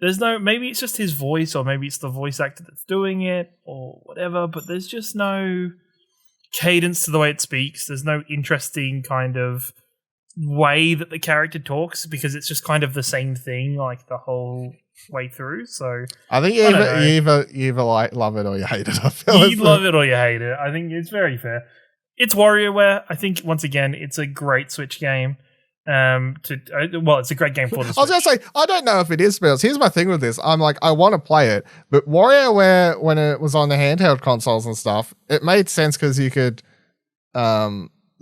B: There's no. Maybe it's just his voice, or maybe it's the voice actor that's doing it, or whatever. But there's just no cadence to the way it speaks. There's no interesting kind of way that the character talks, because it's just kind of the same thing like the whole way through. So
A: I think you either like love it or you hate it. I feel
B: you love it or you hate it. I think it's very fair. It's WarioWare. I think once again it's a great Switch game. It's a great game for the Switch.
A: I was gonna say I don't know if it is spells. Here's my thing with this. I'm like, I want to play it, but WarioWare, when it was on the handheld consoles and stuff, it made sense because you could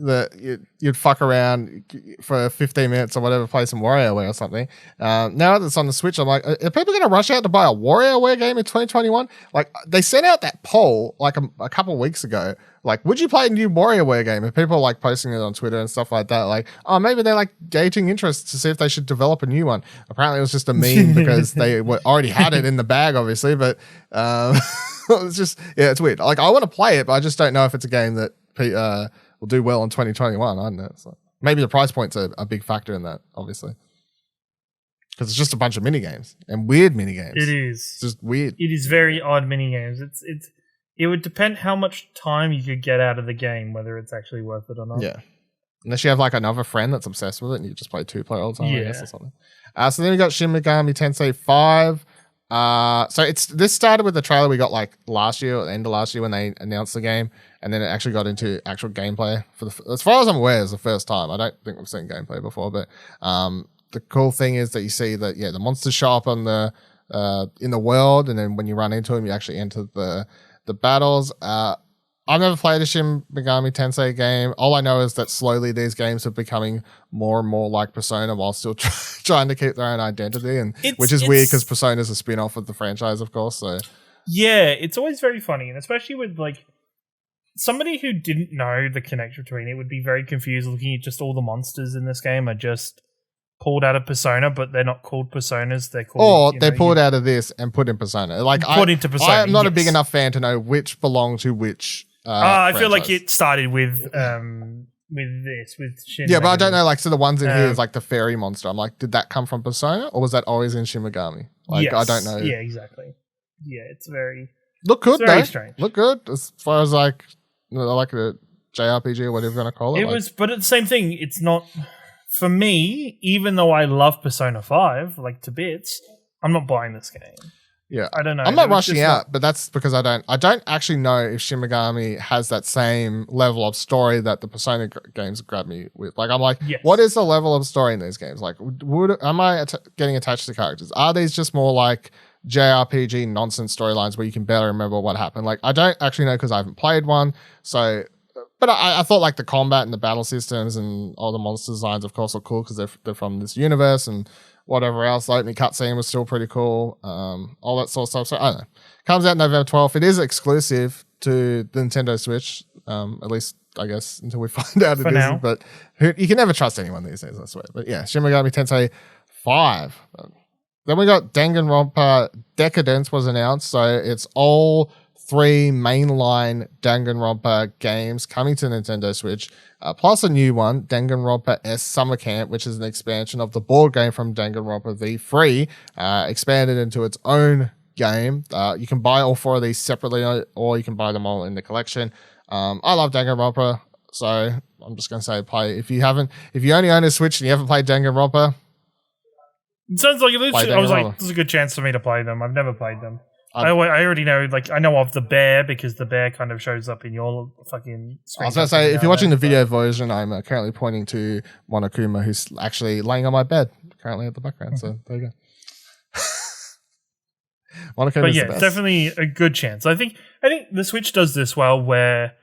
A: you'd fuck around for 15 minutes or whatever, play some WarioWare or something. Now that it's on the Switch, I'm like, are people going to rush out to buy a WarioWare game in 2021? Like, they sent out that poll like a couple of weeks ago. Like, would you play a new WarioWare game? And people are like posting it on Twitter and stuff like that. Like, oh, maybe they're like gauging interest to see if they should develop a new one. Apparently, it was just a meme because they already had it in the bag, obviously. But it's just, yeah, it's weird. Like, I want to play it, but I just don't know if it's a game that will do well in 2021. I don't know. So maybe the price point's a big factor in that, obviously. Because it's just a bunch of mini games and weird mini games.
B: It is.
A: It's just weird.
B: It is very odd mini games. It would depend how much time you could get out of the game, whether it's actually worth it or not.
A: Yeah. Unless you have like another friend that's obsessed with it and you just play 2-player all the time, I guess, or something. So then we got Shin Megami Tensei 5. So this started with the trailer we got like last year, or the end of last year when they announced the game, and then it actually got into actual gameplay as far as I'm aware, it's the first time. I don't think we've seen gameplay before, but the cool thing is that you see that the monsters show up on the in the world, and then when you run into them, you actually enter the battles. I've never played a Shin Megami Tensei game. All I know is that slowly these games are becoming more and more like Persona while still trying to keep their own identity, and which is weird because Persona is a spin-off of the franchise, of course. So
B: yeah, it's always very funny, and especially with like somebody who didn't know the connection between it would be very confused looking at just all the monsters in this game are just pulled out of Persona, but they're not called Personas. They're called,
A: or they're pulled out of this and put in Persona. Like put into Persona. I'm not a big enough fan to know which belong to which.
B: I feel like it started with Shin.
A: Yeah, but I don't know. Like, so the ones in here is like the fairy monster. I'm like, did that come from Persona, or was that always in Shin Megami? Like, yes. I don't know.
B: Yeah, exactly. Yeah, it's very
A: look good though.
B: Strange.
A: Look good as far as like a JRPG or whatever you're gonna call it.
B: It was, but it's the same thing. It's not for me. Even though I love Persona 5 like to bits, I'm not buying this game.
A: Yeah,
B: I don't know.
A: I'm not rushing out, but that's because I don't actually know if Shin Megami has that same level of story that the Persona games grab me with. Like, I'm like, what is the level of story in these games? Like, am I getting attached to characters? Are these just more like JRPG nonsense storylines where you can barely remember what happened? Like, I don't actually know because I haven't played one. So, but I thought like the combat and the battle systems and all the monster designs, of course, are cool because they're from this universe and whatever else. The opening cutscene was still pretty cool. All that sort of stuff. So I don't know. Comes out November 12th. It is exclusive to the Nintendo Switch. At least I guess until we find out it isn't. But you can never trust anyone these days, I swear. But yeah, Shin Megami Tensei 5. Then we got Danganronpa Decadence was announced. So it's all 3 mainline Danganronpa games coming to Nintendo Switch, plus a new one, Danganronpa S Summer Camp, which is an expansion of the board game from Danganronpa V3, expanded into its own game. You can buy all 4 of these separately, or you can buy them all in the collection. I love Danganronpa, so I'm just going to say play. If you only own a Switch and you haven't played Danganronpa,
B: it sounds like I was like, there's a good chance for me to play them. I've never played them. I already know, like, I know of the bear because the bear kind of shows up in your fucking screen.
A: I was going to say, if you're watching the video version, I'm currently pointing to Monokuma, who's actually laying on my bed currently at the background. So there you go.
B: But yeah, definitely a good chance. I think the Switch does this well, where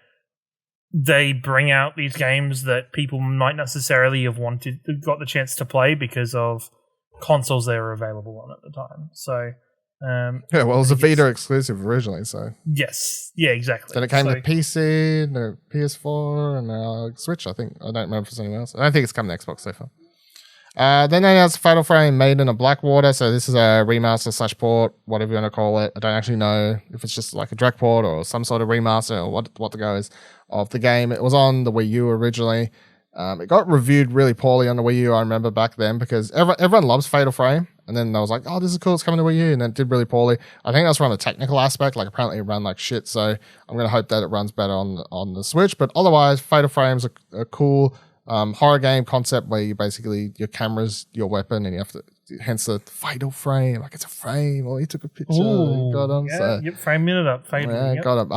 B: they bring out these games that people might necessarily have got the chance to play because of consoles they were available on at the time. So
A: yeah, well, it was a Vita exclusive originally, so
B: yes, yeah, exactly.
A: Then it came to PC, no PS4, and now Switch. I think I don't remember if it's anyone else. I don't think it's come to Xbox so far. Then they announced Fatal Frame Maiden of Blackwater. So this is a remaster / port, whatever you want to call it. I don't actually know if it's just like a direct port or some sort of remaster or what the go is of the game. It was on the Wii U originally. It got reviewed really poorly on the Wii U, I remember back then, because everyone loves Fatal Frame. And then I was like, oh, this is cool, it's coming to Wii U. And then it did really poorly. I think that's from a technical aspect. Like, apparently it ran like shit. So I'm going to hope that it runs better on the Switch. But otherwise, Fatal Frame's a cool horror game concept where you basically, your camera's your weapon and you have to, hence the fatal frame, like it's a frame. Or he took a picture.
B: Ooh,
A: got him.
B: Yeah,
A: so,
B: yep, framing it up.
A: Got him.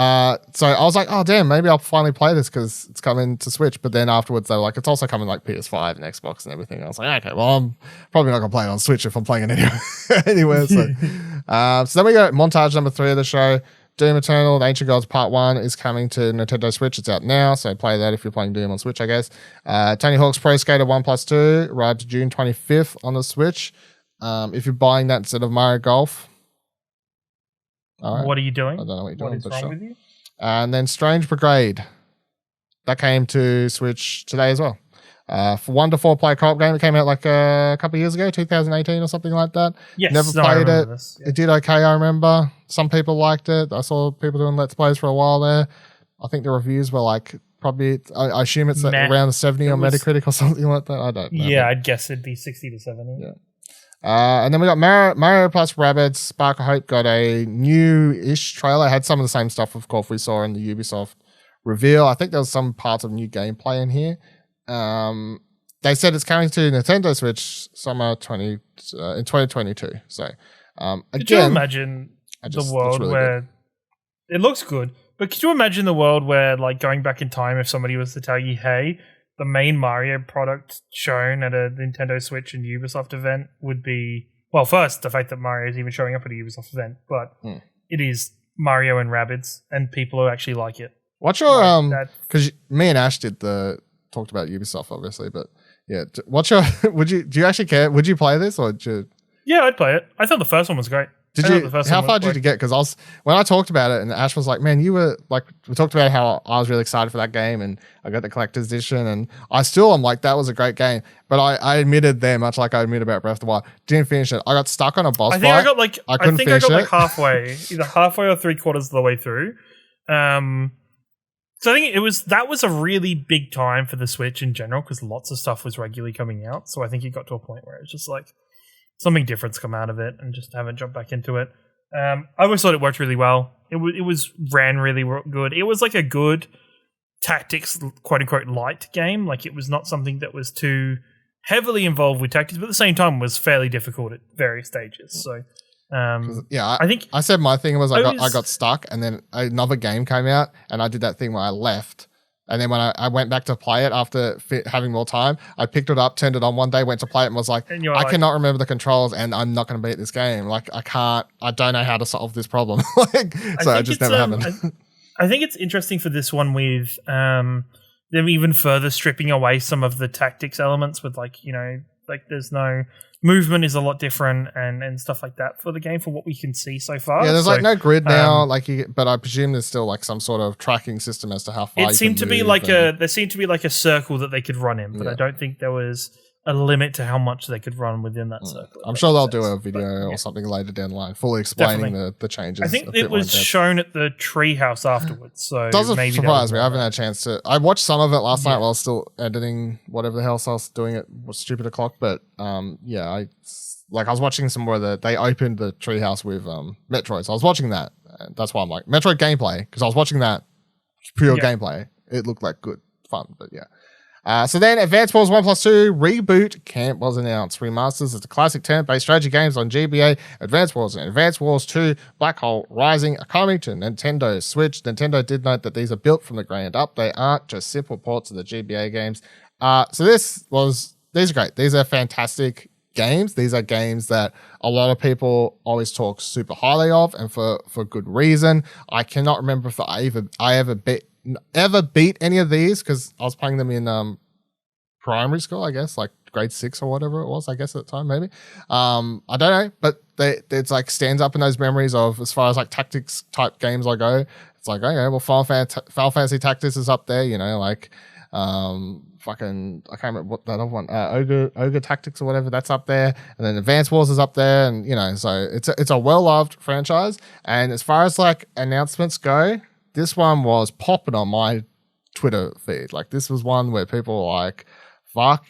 A: So I was like, oh damn, maybe I'll finally play this because it's coming to Switch. But then afterwards they were like, it's also coming like PS5 and Xbox and everything. I was like, okay, well I'm probably not gonna play it on Switch if I'm playing it anywhere. So, so then we got montage number 3 of the show. Doom Eternal, The Ancient Gods Part 1 is coming to Nintendo Switch. It's out now, so play that if you're playing Doom on Switch, I guess. Tony Hawk's Pro Skater 1+2 arrives June 25th on the Switch. If you're buying that instead of Mario Golf. All right.
B: What are you doing?
A: I don't know what you're doing.
B: What is wrong with you?
A: And then Strange Brigade. That came to Switch today as well. For 1 to 4 player co-op game, it came out like a couple of years ago, 2018 or something like that.
B: Yes,
A: never played it.
B: Yeah.
A: It did okay, I remember. Some people liked it. I saw people doing Let's Plays for a while there. I think the reviews were like probably, I assume it's around 70 on Metacritic or something like that. I don't know.
B: Yeah, I'd guess it'd be 60 to 70.
A: Yeah. And then we got Mario plus Rabbids Spark of Hope got a new-ish trailer. It had some of the same stuff, of course, we saw in the Ubisoft reveal. I think there was some parts of new gameplay in here. They said it's coming to Nintendo Switch summer in 2022. So, again,
B: could you imagine the world really where good. It looks good, but could you imagine the world where, like, going back in time, if somebody was to tell you, hey, the main Mario product shown at a Nintendo Switch and Ubisoft event would be, well, first, the fact that Mario is even showing up at a Ubisoft event, but it is Mario and Rabbids, and people who actually like it.
A: What's your because me and Ash talked about Ubisoft, obviously, but yeah, what's your? Do you actually care? Would you play this or?
B: Yeah, I'd play it. I thought the first one was great.
A: How far did you get? Because when I talked about it, and Ash was like, "Man, you were like," we talked about how I was really excited for that game, and I got the collector's edition, and I'm like, that was a great game. But I admitted there, much like I admitted about Breath of the Wild, didn't finish it. I got stuck on a boss fight. I couldn't finish it.
B: Like halfway, either halfway or 3/4 of the way through. So I think that was a really big time for the Switch in general because lots of stuff was regularly coming out. So I think it got to a point where it's just like something different's come out of it and just haven't jumped back into it. I always thought it worked really well. It ran really good. It was like a good tactics, quote unquote, light game. Like it was not something that was too heavily involved with tactics, but at the same time was fairly difficult at various stages. So
A: I think I said my thing was I got stuck, and then another game came out, and I did that thing where I left, and then when I went back to play it after having more time, I picked it up, turned it on one day, went to play it, and was like, cannot remember the controls, and I'm not going to beat this game. Like I don't know how to solve this problem. So it just never happened.
B: I think it's interesting for this one with them even further stripping away some of the tactics elements with like there's no movement is a lot different and stuff like that for the game for what we can see so far.
A: Yeah, there's like no grid now, but I presume there's still like some sort of tracking system as to how far. There seemed to be like a circle that they could run in, but I don't think there was a limit to how much they could run within that circle. I'm sure they'll do a video or something later down the line, fully explaining the changes.
B: I think it was shown at the treehouse afterwards, so
A: doesn't
B: maybe
A: surprise me. I haven't had a chance to. I watched some of it last night while I was still editing whatever the hell I was doing at stupid o'clock. But I was watching some more of they opened the treehouse with Metroid, so I was watching that. And that's why I'm like Metroid gameplay because I was watching that pure gameplay. It looked like good fun, but yeah. So then Advance Wars 1+2 Reboot Camp was announced. Remasters of the classic turn-based strategy games on GBA, Advance Wars and Advance Wars 2 Black Hole Rising are coming to Nintendo Switch. Nintendo did note that these are built from the ground up. They aren't just simple ports of the GBA games. So these are great. These are fantastic games. These are games that a lot of people always talk super highly of, and for good reason. I cannot remember if I ever beat any of these, because I was playing them in primary school, I guess, like grade 6 or whatever it was, I guess at the time, maybe. I don't know, but it's like stands up in those memories of, as far as like tactics type games I go. It's like, okay, well, Final Fantasy Tactics is up there, you know, like fucking, I can't remember what that other one, Ogre Tactics or whatever, that's up there, and then Advance Wars is up there, and you know, so it's a well loved franchise. And as far as like announcements go, this one was popping on my Twitter feed. Like, this was one where people were like, fuck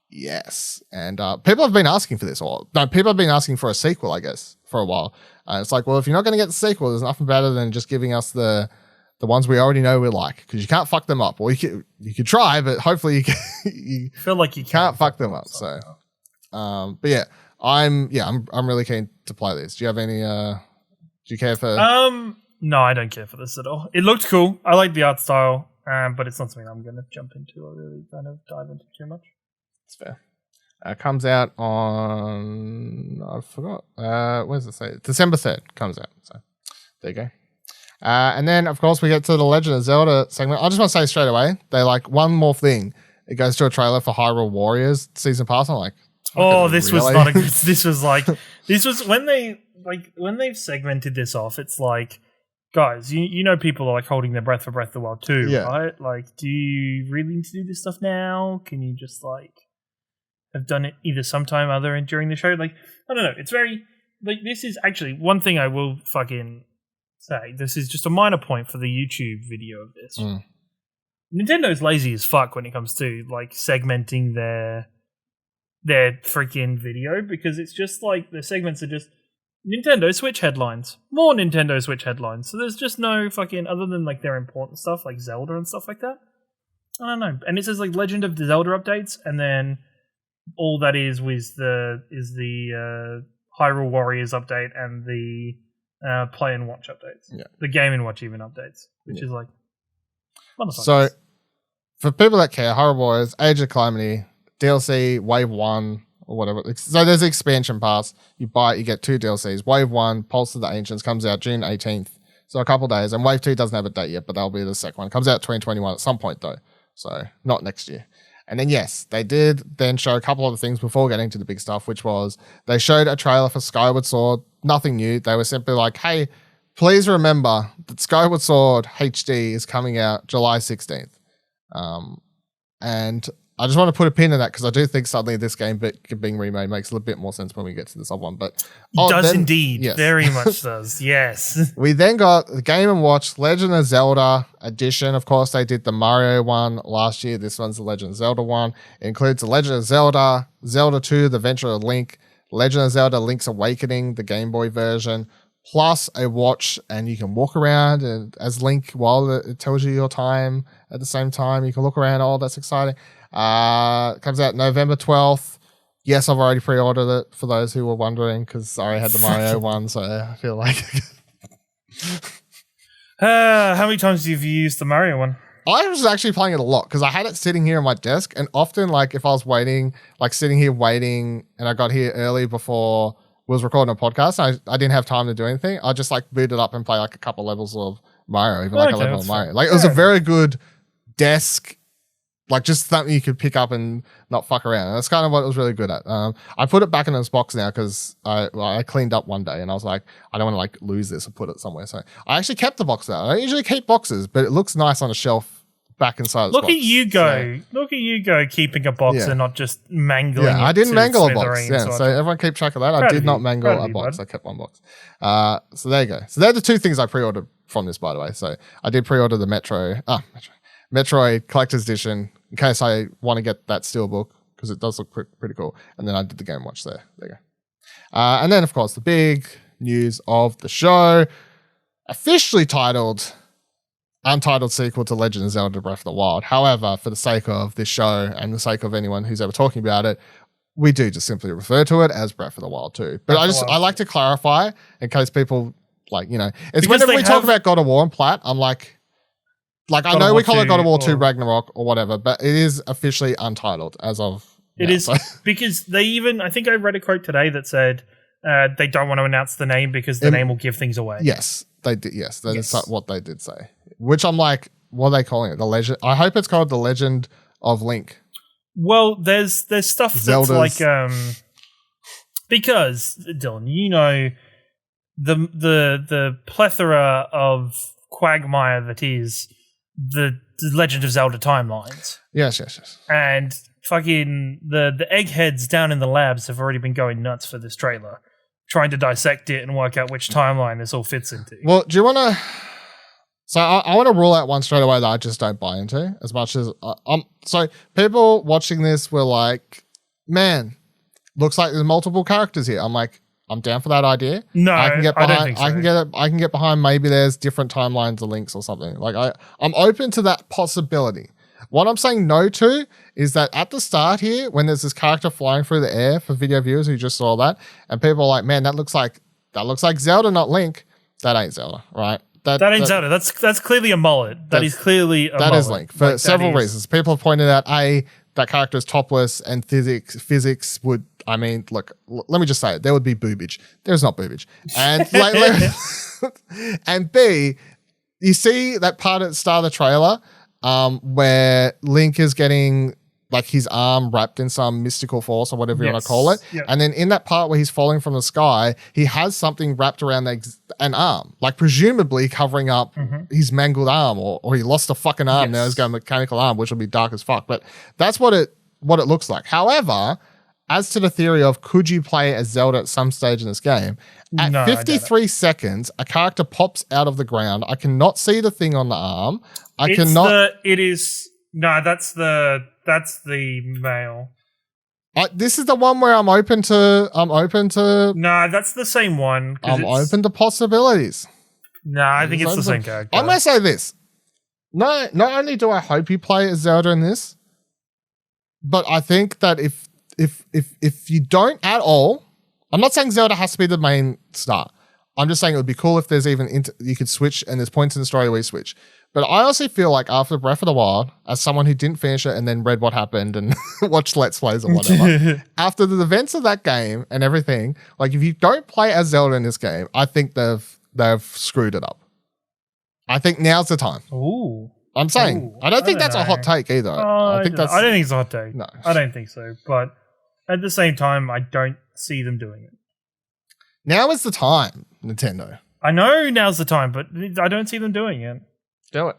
A: yes. And people have been asking for this, or no, people have been asking for a sequel, I guess, for a while. It's like, well, if you're not going to get the sequel, there's nothing better than just giving us the ones we already know we like, because you can't fuck them up. Or you could try, but hopefully you
B: feel like you
A: can't fuck them up. So, but yeah, I'm really keen to play this. Do you have any? Do you care for?
B: No, I don't care for this at all. It looked cool. I like the art style, but it's not something I'm going to jump into or really kind of dive into too much.
A: That's fair. Comes out on, I forgot. Where does it say? December 3rd comes out. So there you go. And then, of course, we get to the Legend of Zelda segment. I just want to say straight away, they like one more thing. It goes to a trailer for Hyrule Warriors Season Pass. I'm like,
B: oh, this really? Was not a good. This was like, this was when they've segmented this off. It's like, guys, you know, people are like holding their breath for Breath of the Wild 2, right? Like, do you really need to do this stuff now? Can you just like have done it either sometime other during the show? Like, I don't know. It's very like, this is actually one thing I will fucking say. This is just a minor point for the YouTube video of this. Nintendo's lazy as fuck when it comes to like segmenting their freaking video, because it's just like the segments are just Nintendo Switch headlines, more Nintendo Switch headlines. So there's just no fucking, other than like their important stuff like Zelda and stuff like that. I don't know. And it says like Legend of the Zelda updates, and then all that is the Hyrule Warriors update and the Play and Watch updates. Yeah. The Game and Watch even updates, which is like,
A: so for people that care, Hyrule Warriors, Age of Calamity, DLC, Wave 1, or whatever. So there's the expansion pass. You buy it, you get 2 DLCs. Wave 1, Pulse of the Ancients, comes out June 18th. So a couple days. And Wave 2 doesn't have a date yet, but that'll be the second one. It comes out 2021 at some point, though. So not next year. And then, yes, they did then show a couple other things before getting to the big stuff, which was they showed a trailer for Skyward Sword. Nothing new. They were simply like, hey, please remember that Skyward Sword HD is coming out July 16th. And I just want to put a pin in that, because I do think suddenly this game being remade makes a little bit more sense when we get to this other one. But
B: it does indeed. Yes. Very much does. Yes.
A: We then got the Game & Watch Legend of Zelda edition. Of course, they did the Mario one last year. This one's the Legend of Zelda one. It includes the Legend of Zelda, Zelda 2, The Adventure of Link, Legend of Zelda Link's Awakening, the Game Boy version, plus a watch, and you can walk around and as Link while it tells you your time at the same time. You can look around. Oh, that's exciting. Comes out November 12th. Yes, I've already pre-ordered it, for those who were wondering, because I already had the Mario one, so I feel like...
B: how many times have you used the Mario one?
A: I was actually playing it a lot, because I had it sitting here on my desk, and often, like, if I was waiting, like sitting here waiting, and I got here early before we was recording a podcast, I didn't have time to do anything, I just, like, boot it up and play, like, a couple levels of Mario, even like a level of Mario. Like, it was a very good desk, like just something you could pick up and not fuck around. And that's kind of what it was really good at. I put it back in its box now because I cleaned up one day and I was like, I don't want to like lose this or put it somewhere. So I actually kept the box out. I usually keep boxes, but it looks nice on a shelf back inside its box.
B: Look at you go. So, look at you go keeping a box and not just mangling it.
A: I didn't mangle a box. Yeah, so everyone keep track of that. I did not mangle a box. I kept one box. So there you go. So they're the 2 things I pre-ordered from this, by the way. So I did pre-order the Metroid Collector's Edition in case I want to get that steelbook, because it does look pretty cool. And then I did the Game Watch there. There you go. And then, of course, the big news of the show, officially titled Untitled Sequel to Legend of Zelda Breath of the Wild. However, for the sake of this show and the sake of anyone who's ever talking about it, we do just simply refer to it as Breath of the Wild 2. But I like to clarify in case people, like, you know, it's because whenever we talk about God of War and Plat, I'm like I know we call it God of War 2 Ragnarok or whatever, but it is officially untitled as of
B: It is because they even. I think I read a quote today that said they don't want to announce the name because the name will give things away.
A: Yes, they did. Yes, that is what they did say. Which I'm like, what are they calling it? The Legend. I hope it's called The Legend of Link.
B: Well, there's stuff
A: Zelda's.
B: that's like because Dylan, you know the plethora of quagmire that is the Legend of Zelda timelines.
A: Yes.
B: And fucking the eggheads down in the labs have already been going nuts for this trailer, trying to dissect it and work out which timeline this all fits into.
A: Well, do you want to? So I want to rule out one straight away that I just don't buy into as much as so people watching this were like, man, looks like there's multiple characters here. I'm like, I'm down for that idea.
B: No,
A: I can get behind.
B: I don't think so.
A: I can get behind. Maybe there's different timelines of links or something. Like I'm open to that possibility. What I'm saying no to is that at the start here, when there's this character flying through the air for video viewers who just saw that, and people are like, man, that looks like Zelda, not Link. That ain't Zelda, right?
B: That ain't Zelda. That's clearly a mullet. That is clearly a mullet.
A: That is Link for several reasons. People have pointed out, that character is topless, and physics would. I mean, look. Let me just say it. There would be boobage. There's not boobage, and and B, you see that part at the start of the trailer, where Link is getting like his arm wrapped in some mystical force or whatever you want to call it.
B: Yep.
A: And then in that part where he's falling from the sky, he has something wrapped around an arm, like presumably covering up his mangled arm, or he lost a fucking arm. Now he's got a mechanical arm, which will be dark as fuck. But that's what it looks like. However, as to the theory of could you play as Zelda at some stage in this game, at 53 seconds, a character pops out of the ground. I cannot see the thing on the arm. That's the male. This is the one where I'm open to.
B: No, that's the same one.
A: I'm open to possibilities.
B: No, I think it's the same character.
A: I'm gonna say this. Not only do I hope you play as Zelda in this, but I think that if you don't at all, I'm not saying Zelda has to be the main star. I'm just saying it would be cool if there's even you could switch, and there's points in the story where you switch. But I honestly feel like after Breath of the Wild, as someone who didn't finish it and then read what happened and watched Let's Plays or whatever, after the events of that game and everything, like if you don't play as Zelda in this game, I think they've screwed it up. I think now's the time.
B: Ooh.
A: I'm saying. I don't think that's a hot take either.
B: I don't think it's a hot take.
A: No.
B: I don't think so. But at the same time, I don't see them doing it.
A: Now is the time, Nintendo.
B: I know now's the time, but I don't see them doing it.
A: Do it.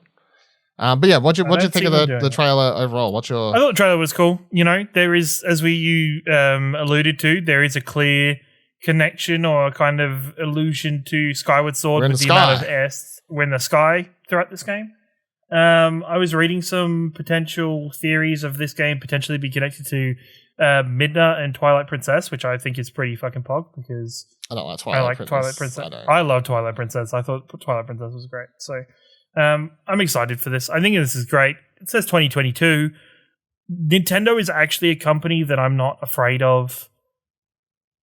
A: But yeah, what'd you think of the trailer overall? I thought
B: the trailer was cool. You know, there is, as you alluded to, there is a clear connection or a kind of allusion to Skyward Sword with the amount of S in the sky throughout this game. I was reading some potential theories of this game potentially be connected to Midna and Twilight Princess, which I think is pretty fucking pog because
A: I don't like Twilight Princess.
B: I love Twilight Princess. I thought Twilight Princess was great. So I'm excited for this. I think this is great. It says 2022. Nintendo is actually a company that I'm not afraid of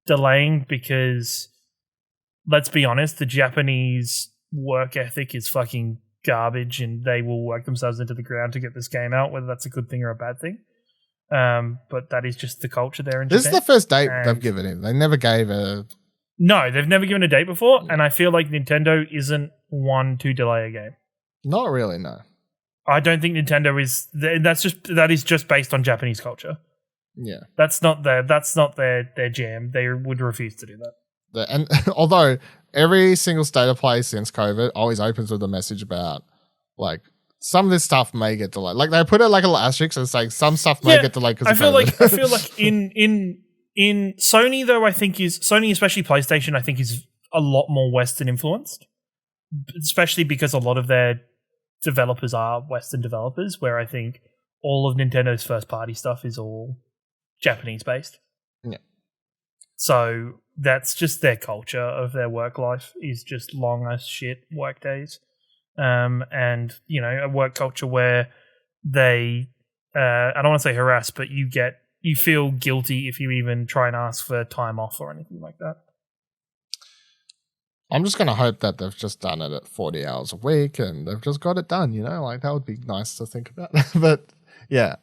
B: delaying because, let's be honest, the Japanese work ethic is fucking garbage and they will work themselves into the ground to get this game out, whether that's a good thing or a bad thing. But that is just the culture there in Japan.
A: This is the first date they've given him. They never gave a...
B: No, they've never given a date before, and I feel like Nintendo isn't one to delay a game.
A: Not really, no.
B: I don't think Nintendo is... That is just based on Japanese culture.
A: Yeah.
B: That's not their jam. They would refuse to do that.
A: And although every single state of play since COVID always opens with a message about, like, some of this stuff may get delayed. Like, they put it like a little asterisk and say some stuff may get delayed because of COVID.
B: I feel like in Sony, though, Sony, especially PlayStation, I think is a lot more Western influenced, especially because a lot of their developers are Western developers, where I think all of Nintendo's first party stuff is all Japanese based.
A: Yeah.
B: So that's just their culture of their work life is just long as shit work days. And, you know, a work culture where they, I don't want to say harass, but you feel guilty if you even try and ask for time off or anything like that.
A: I'm just going to hope that they've just done it at 40 hours a week and they've just got it done, you know, like that would be nice to think about. But yeah,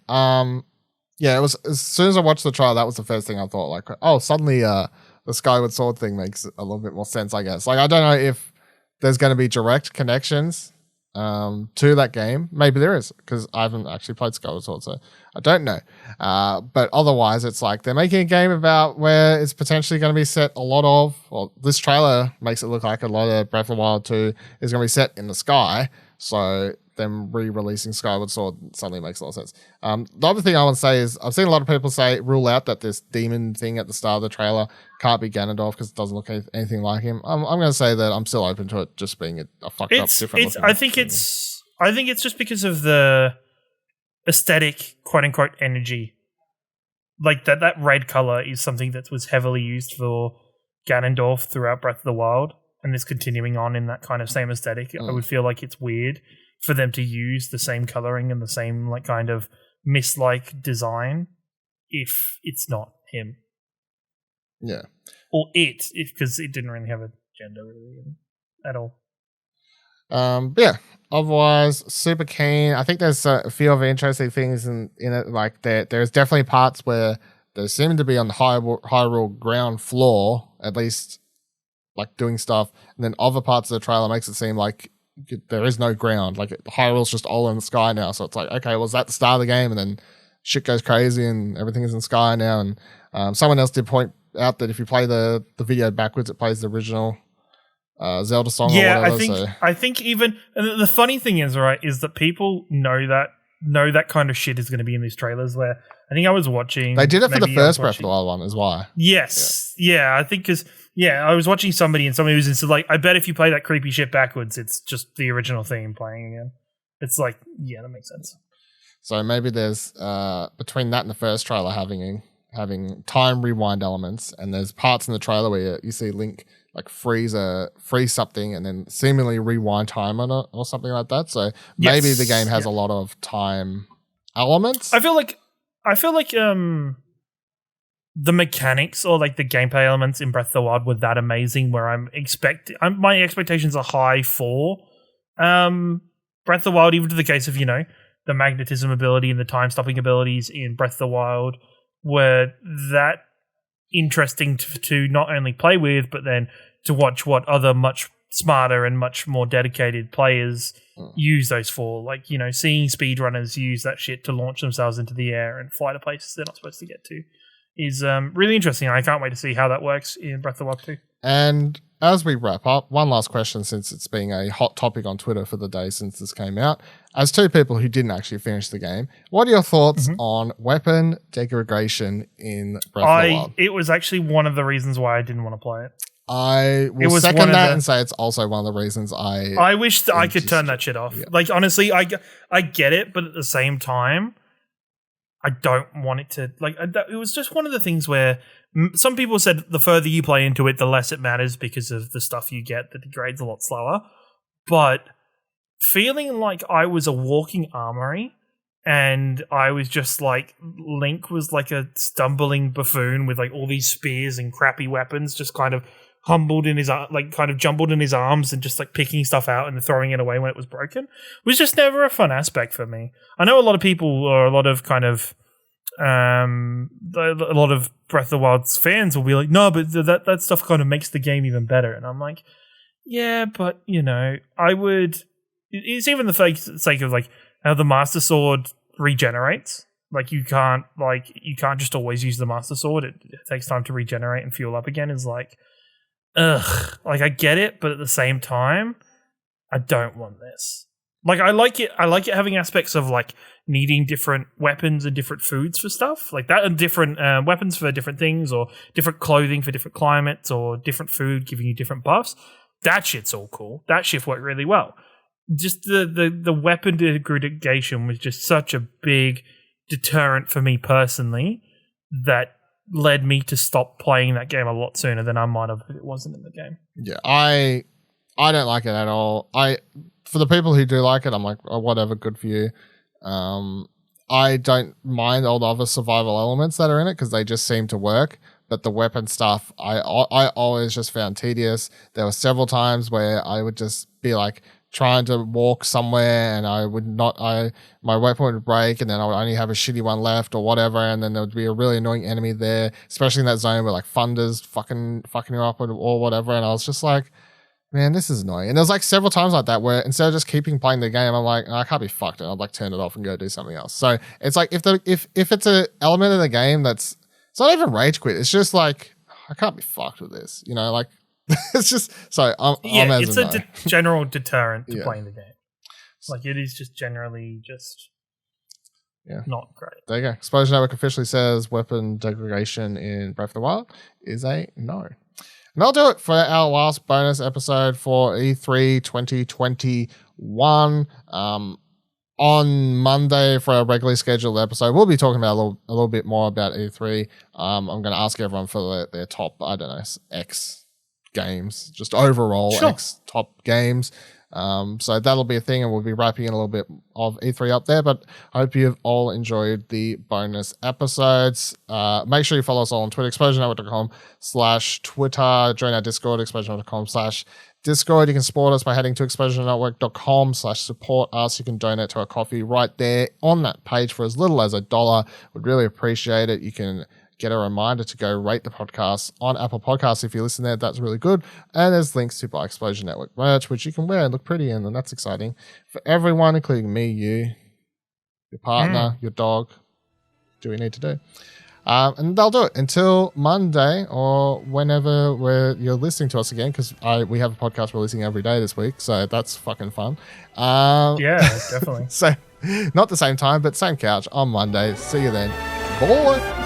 A: Yeah, it was as soon as I watched the trailer, that was the first thing I thought. Like, oh, suddenly the Skyward Sword thing makes a little bit more sense, I guess. Like, I don't know if there's going to be direct connections to that game. Maybe there is, because I haven't actually played Skyward Sword, so I don't know. But otherwise, it's like they're making a game about where it's potentially going to be set a lot of, well, this trailer makes it look like a lot of Breath of the Wild 2 is going to be set in the sky. So them re-releasing Skyward Sword suddenly makes a lot of sense. The other thing I want to say is I've seen a lot of people rule out that this demon thing at the start of the trailer can't be Ganondorf because it doesn't look anything like him. I'm going to say that I'm still open to it just being a fucked up different.
B: I think it's just because of the aesthetic, quote unquote, energy. Like that red color is something that was heavily used for Ganondorf throughout Breath of the Wild, and is continuing on in that kind of same aesthetic. I would feel like it's weird for them to use the same coloring and the same like kind of mist-like design if it's not him.
A: Yeah.
B: Or because it didn't really have a gender really at all.
A: Yeah. Otherwise, super keen. I think there's a few other interesting things in it. Like there's definitely parts where they seem to be on the Hyrule ground floor, at least like doing stuff, and then other parts of the trailer makes it seem like there is no ground. Like Hyrule's just all in the sky now. So it's like, okay, well, is that the start of the game? And then shit goes crazy and everything is in the sky now. And someone else did point out that if you play the video backwards, it plays the original Zelda song.
B: Yeah,
A: or whatever,
B: I think even and the funny thing is, right, is that people know that kind of shit is going to be in these trailers. Where I think I was watching,
A: they did it for the first Breath of the Wild one, is why.
B: Yes, yeah, I think because. Yeah, I was watching somebody was into like, I bet if you play that creepy shit backwards, it's just the original theme playing again. It's like, yeah, that makes sense.
A: So maybe there's between that and the first trailer having time rewind elements, and there's parts in the trailer where you see Link like freeze something and then seemingly rewind time on it or something like that. So maybe the game has a lot of time elements.
B: I feel like the mechanics or like the gameplay elements in Breath of the Wild were that amazing where my expectations are high for Breath of the Wild, even to the case of, the magnetism ability and the time stopping abilities in Breath of the Wild were that interesting to not only play with, but then to watch what other much smarter and much more dedicated players use those for. Like, seeing speedrunners use that shit to launch themselves into the air and fly to places they're not supposed to get to is really interesting. I can't wait to see how that works in Breath of the Wild 2.
A: And as we wrap up, one last question, since it's being a hot topic on Twitter for the day since this came out. As two people who didn't actually finish the game, what are your thoughts on weapon degradation in Breath of the Wild?
B: It was actually one of the reasons why I didn't want to play it.
A: I will second that and say it's also one of the reasons I
B: wish that I could turn that shit off. Yeah. Like, honestly, I get it, but at the same time, I don't want it to, like, it was just one of the things where some people said the further you play into it, the less it matters because of the stuff you get that degrades a lot slower. But feeling like I was a walking armory and I was just like, Link was like a stumbling buffoon with like all these spears and crappy weapons just kind of jumbled in his arms and just like picking stuff out and throwing it away when it was broken was just never a fun aspect for me. I know a lot of people or a lot of kind of a lot of Breath of the Wild's fans will be like, no, but that stuff kind of makes the game even better. And I'm like, yeah, but I would. It's even the sake of like how the Master Sword regenerates. Like you can't just always use the Master Sword. It takes time to regenerate and fuel up again. Is like. Ugh, like I get it, but at the same time, I don't want this. Like I like it having aspects of like needing different weapons and different foods for stuff like that, and different weapons for different things, or different clothing for different climates, or different food giving you different buffs. That shit's all cool. That shit worked really well. Just the weapon degradation was just such a big deterrent for me personally that led me to stop playing that game a lot sooner than I might have if it wasn't in the game.
A: Yeah, I don't like it at all. For the people who do like it, I'm like, oh, whatever, good for you. I don't mind all the other survival elements that are in it because they just seem to work. But the weapon stuff, I always just found tedious. There were several times where I would just be like trying to walk somewhere and my weapon would break and then I would only have a shitty one left or whatever, and then there would be a really annoying enemy there, especially in that zone where like thunder's fucking you up or whatever, and I was just like, man, this is annoying. And there was like several times like that where instead of just keeping playing the game, I'm like, I can't be fucked, and I'd like turn it off and go do something else. So it's like if it's an element of the game that's, it's not even rage quit, it's just like, I can't be fucked with this, like it's just, so
B: it's a general deterrent to playing the game. Like it is just generally just not great.
A: There you go. Explosion Network officially says weapon degradation in Breath of the Wild is a no. And that'll do it for our last bonus episode for E3 2021. On Monday for our regularly scheduled episode, we'll be talking about a little bit more about E3. I'm going to ask everyone for their top, I don't know, X games, just overall X top games. So that'll be a thing, and we'll be wrapping in a little bit of E3 up there, but I hope you've all enjoyed the bonus episodes. Make sure you follow us all on Twitter, explosionnetwork.com/Twitter, join our Discord, explosionnetwork.com/Discord. You can support us by heading to explosionnetwork.com/support us. You can donate to our coffee right there on that page for as little as $1. Would really appreciate it. You can get a reminder to go rate the podcast on Apple Podcasts. If you listen there, that's really good. And there's links to buy Explosion Network merch, which you can wear and look pretty in, and that's exciting for everyone, including me, you, your partner, your dog. Do we need to do? And they'll do it until Monday or whenever you're listening to us again, because we have a podcast releasing every day this week, so that's fucking fun.
B: Yeah, definitely.
A: So not the same time, but same couch on Monday. See you then. Bye.